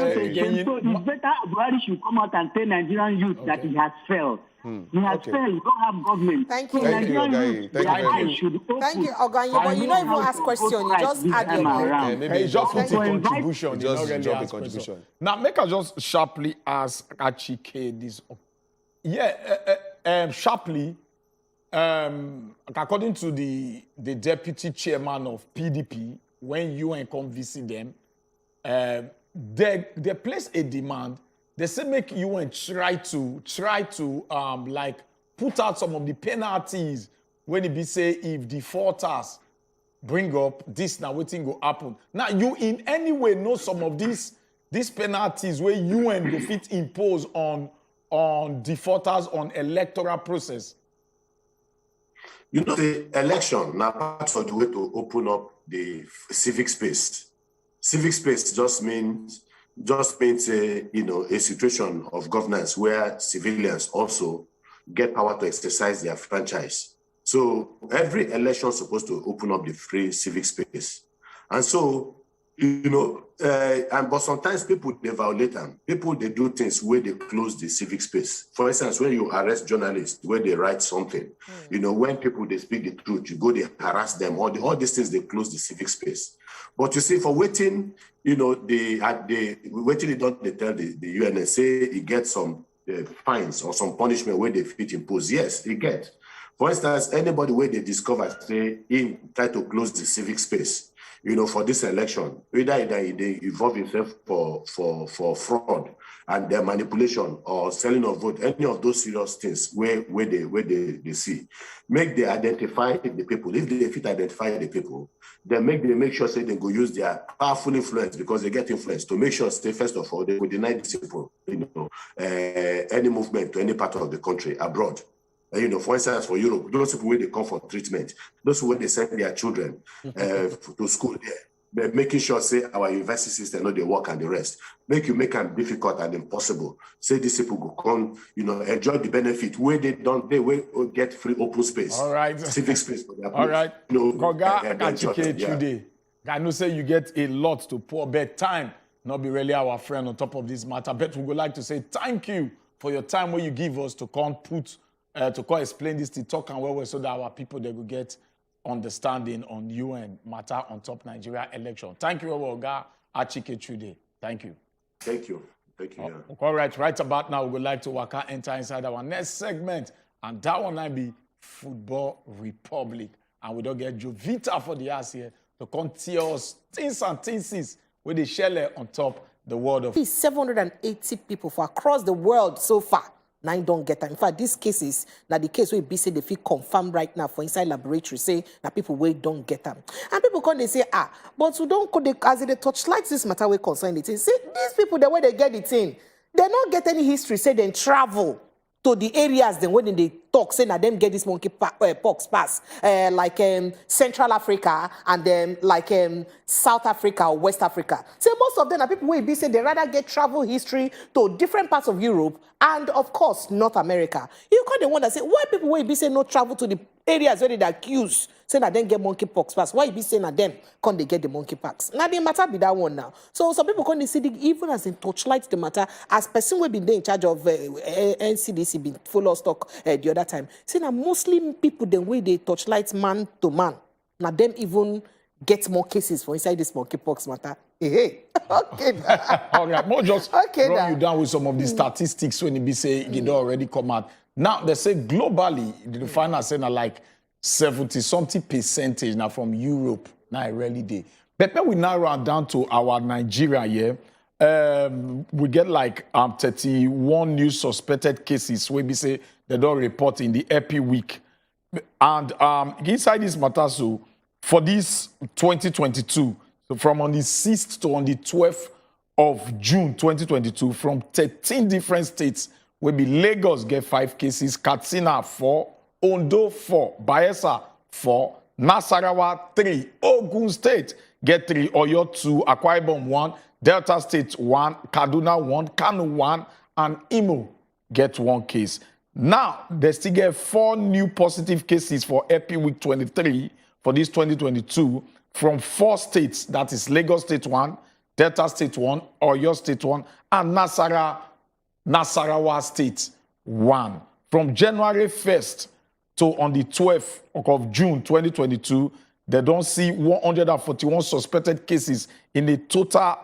So it's better Buhari should come out and tell Nigerian youth that he has failed. He has failed. We don't have government. Thank so you. Nigerian youth, Thank their you very eyes much. should open. Thank you, Oganye. But you don't even ask question. You just add your vote. Maybe just put a contribution. Just really drop a ask contribution. question. Now, make us just sharply ask Achike this. Yeah, sharply. According to the deputy chairman of PDP, when UN come visit them, they place a demand. They say make UN try to like put out some of the penalties when it be say if defaulters bring up this now waiting go happen. Now you in any way know some of these penalties where UN go fit impose on defaulters on electoral process. You know, the election now part of the way to open up the civic space. Civic space just means a situation of governance where civilians also get power to exercise their franchise. So every election is supposed to open up the free civic space. And so, but sometimes people, they violate them. People, they do things where they close the civic space. For instance, when you arrest journalists, where they write something, when people, they speak the truth, you go, they harass them, all these things, they close the civic space. But you see, for waiting, they don't tell the UNS, say he gets some fines or some punishment where they fit impose. Yes, he gets. For instance, anybody where they discover, say, he try to close the civic space, for this election, either they involve himself for fraud and their manipulation or selling of vote, any of those serious things where they see, make they identify the people. If they fit identify the people, then make sure say they go use their powerful influence, because they get influence, to make sure say first of all they will deny these people, any movement to any part of the country abroad. For instance, for Europe, those people where they come for treatment, those where they send their children to school there, they're making sure, say, our university system, they work and the rest. Make them difficult and impossible. Say these people go come, enjoy the benefit where they will get free open space. All right. Civic space for their place. All right. Today, I know say you get a lot to pour, but time not be really our friend on top of this matter. But we would like to say thank you for your time where you give us to come explain this, to talk and well, so that our people, they will get understanding on UN matter on top Nigeria election. Thank you, Oga Achike Chude. Thank you. Thank you. Thank you. Yeah. All right about now, we would like to enter inside our next segment. And that one might be Football Republic. And we don't get Jovita for the ass here to come tell us things and things with the shell on top the world of 780 people for across the world so far. 9 don't get them. In fact, these cases, now the case where BC they feel confirmed right now for inside laboratory, say that people wait don't get them. And people come they say, but we don't could they as they touchlight this matter we concern it. Say these people the way they get it in, they don't get any history, say they travel to the areas then when they talk, say that them get this monkey pox pass, like Central Africa and then like South Africa or West Africa. So most of them are people who be say they rather get travel history to different parts of Europe and of course North America. You kind of wonder say why people will be say no travel to the areas where they accuse say that then get monkey pox pass. Why you be saying that them can't they get the monkey pox? Now the matter be that one now. So some people can't see even as in touchlight the matter as person will be there in charge of NCDC been follow stock the other time. See now mostly people the way they touchlight man to man. Now them even get more cases for inside this monkey pox matter. Hey. Okay. All right, more just okay, run you down with some of the statistics when it be say it don't already come out. Now they say globally the final say na like 70-something% now from Europe. Now I really did. But then we narrow down to our Nigeria here. We get like 31 new suspected cases where we say they don't report in the Epi week. And inside this matter, so for this 2022, so from on the 6th to on the 12th of June 2022, from 13 different states, where be Lagos get 5 cases, Katsina 4, Ondo 4, Bayelsa 4, Nasarawa 3, Ogun State get 3, Oyo 2, Akwa Ibom 1, Delta State 1, Kaduna 1, Kano 1, and Imo get 1 case. Now, they still get 4 new positive cases for Epi Week 23 for this 2022 from 4 states, that is Lagos State 1, Delta State 1, Oyo State 1, and Nasarawa State 1. From January 1st to on the 12th of June 2022, they don't see 141 suspected cases in a total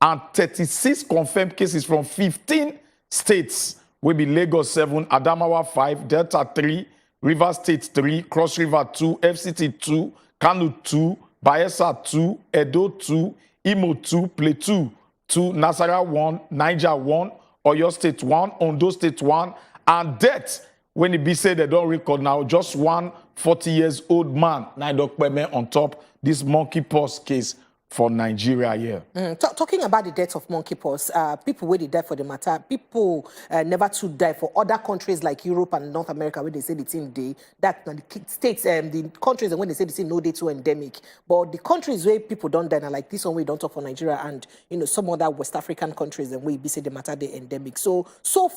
and 36 confirmed cases from 15 states. Will be Lagos 7, Adamawa 5, Delta 3, River State 3, Cross River 2, FCT 2, Kano 2, Bayelsa 2, Edo 2, Imo 2, Plateau 2, Nasarawa 1, Niger 1, Oyo State 1, Ondo State 1, and death, when it be said they don't record now, just one 40-years-old man, on top this monkeypox case for Nigeria here. Talking about the death of monkeypox, people where they die for the matter, people never to die for other countries like Europe and North America where they say the thing day, that the states, the countries and when they say the thing no day too endemic. But the countries where people don't die, like this one we don't talk for Nigeria and some other West African countries and where we say the matter they endemic. So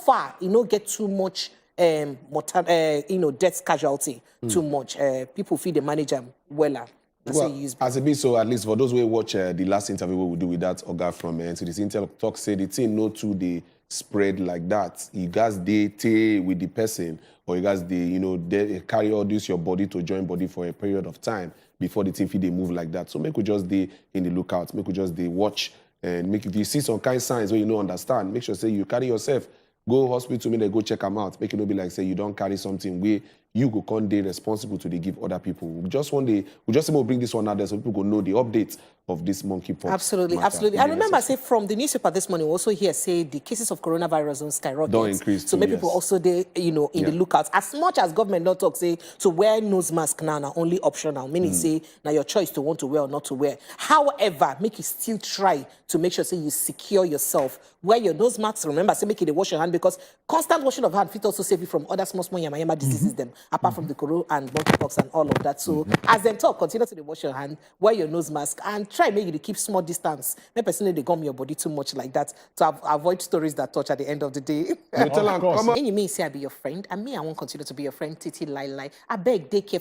far, get too much death casualty too much. People feel they manage them well. Well, as a bit so, at least for those who watch the last interview we do with that Oga from NCDC Intel talk, say the thing no too they spread like that. You guys they with the person, or you guys they carry all this your body to join body for a period of time before the thing they move like that. So make we just in the lookout, make we just watch and make if you see some kind of signs where you understand, make sure say you carry yourself. Go hospital, maybe they go check them out. Make it not be like say you don't carry something where you go con day responsible to give other people. We just bring this one out there so people go know the updates of this monkeypox. Absolutely, absolutely. I remember say from the newspaper this morning, we also hear say the cases of coronavirus don't skyrocket. Don't increase. So many people also in the lookout. As much as government not talk say so wear nose mask now only optional. Meaning say now your choice to want to wear or not to wear. However, make you still try to make sure say you secure yourself. Wear your nose masks. Remember, say make it wash your hand because constant washing of hand fit also save you from other small yama diseases them. Apart from the corona and monkeypox and all of that. So as them talk, continue to wash your hand, wear your nose mask, and try maybe to keep small distance. Maybe personally they gum your body too much like that to avoid stories that touch at the end of the day. You tell them, come on. And you may say I be your friend, and me I won't continue to be your friend, Titi Lai Lai. I beg, they care.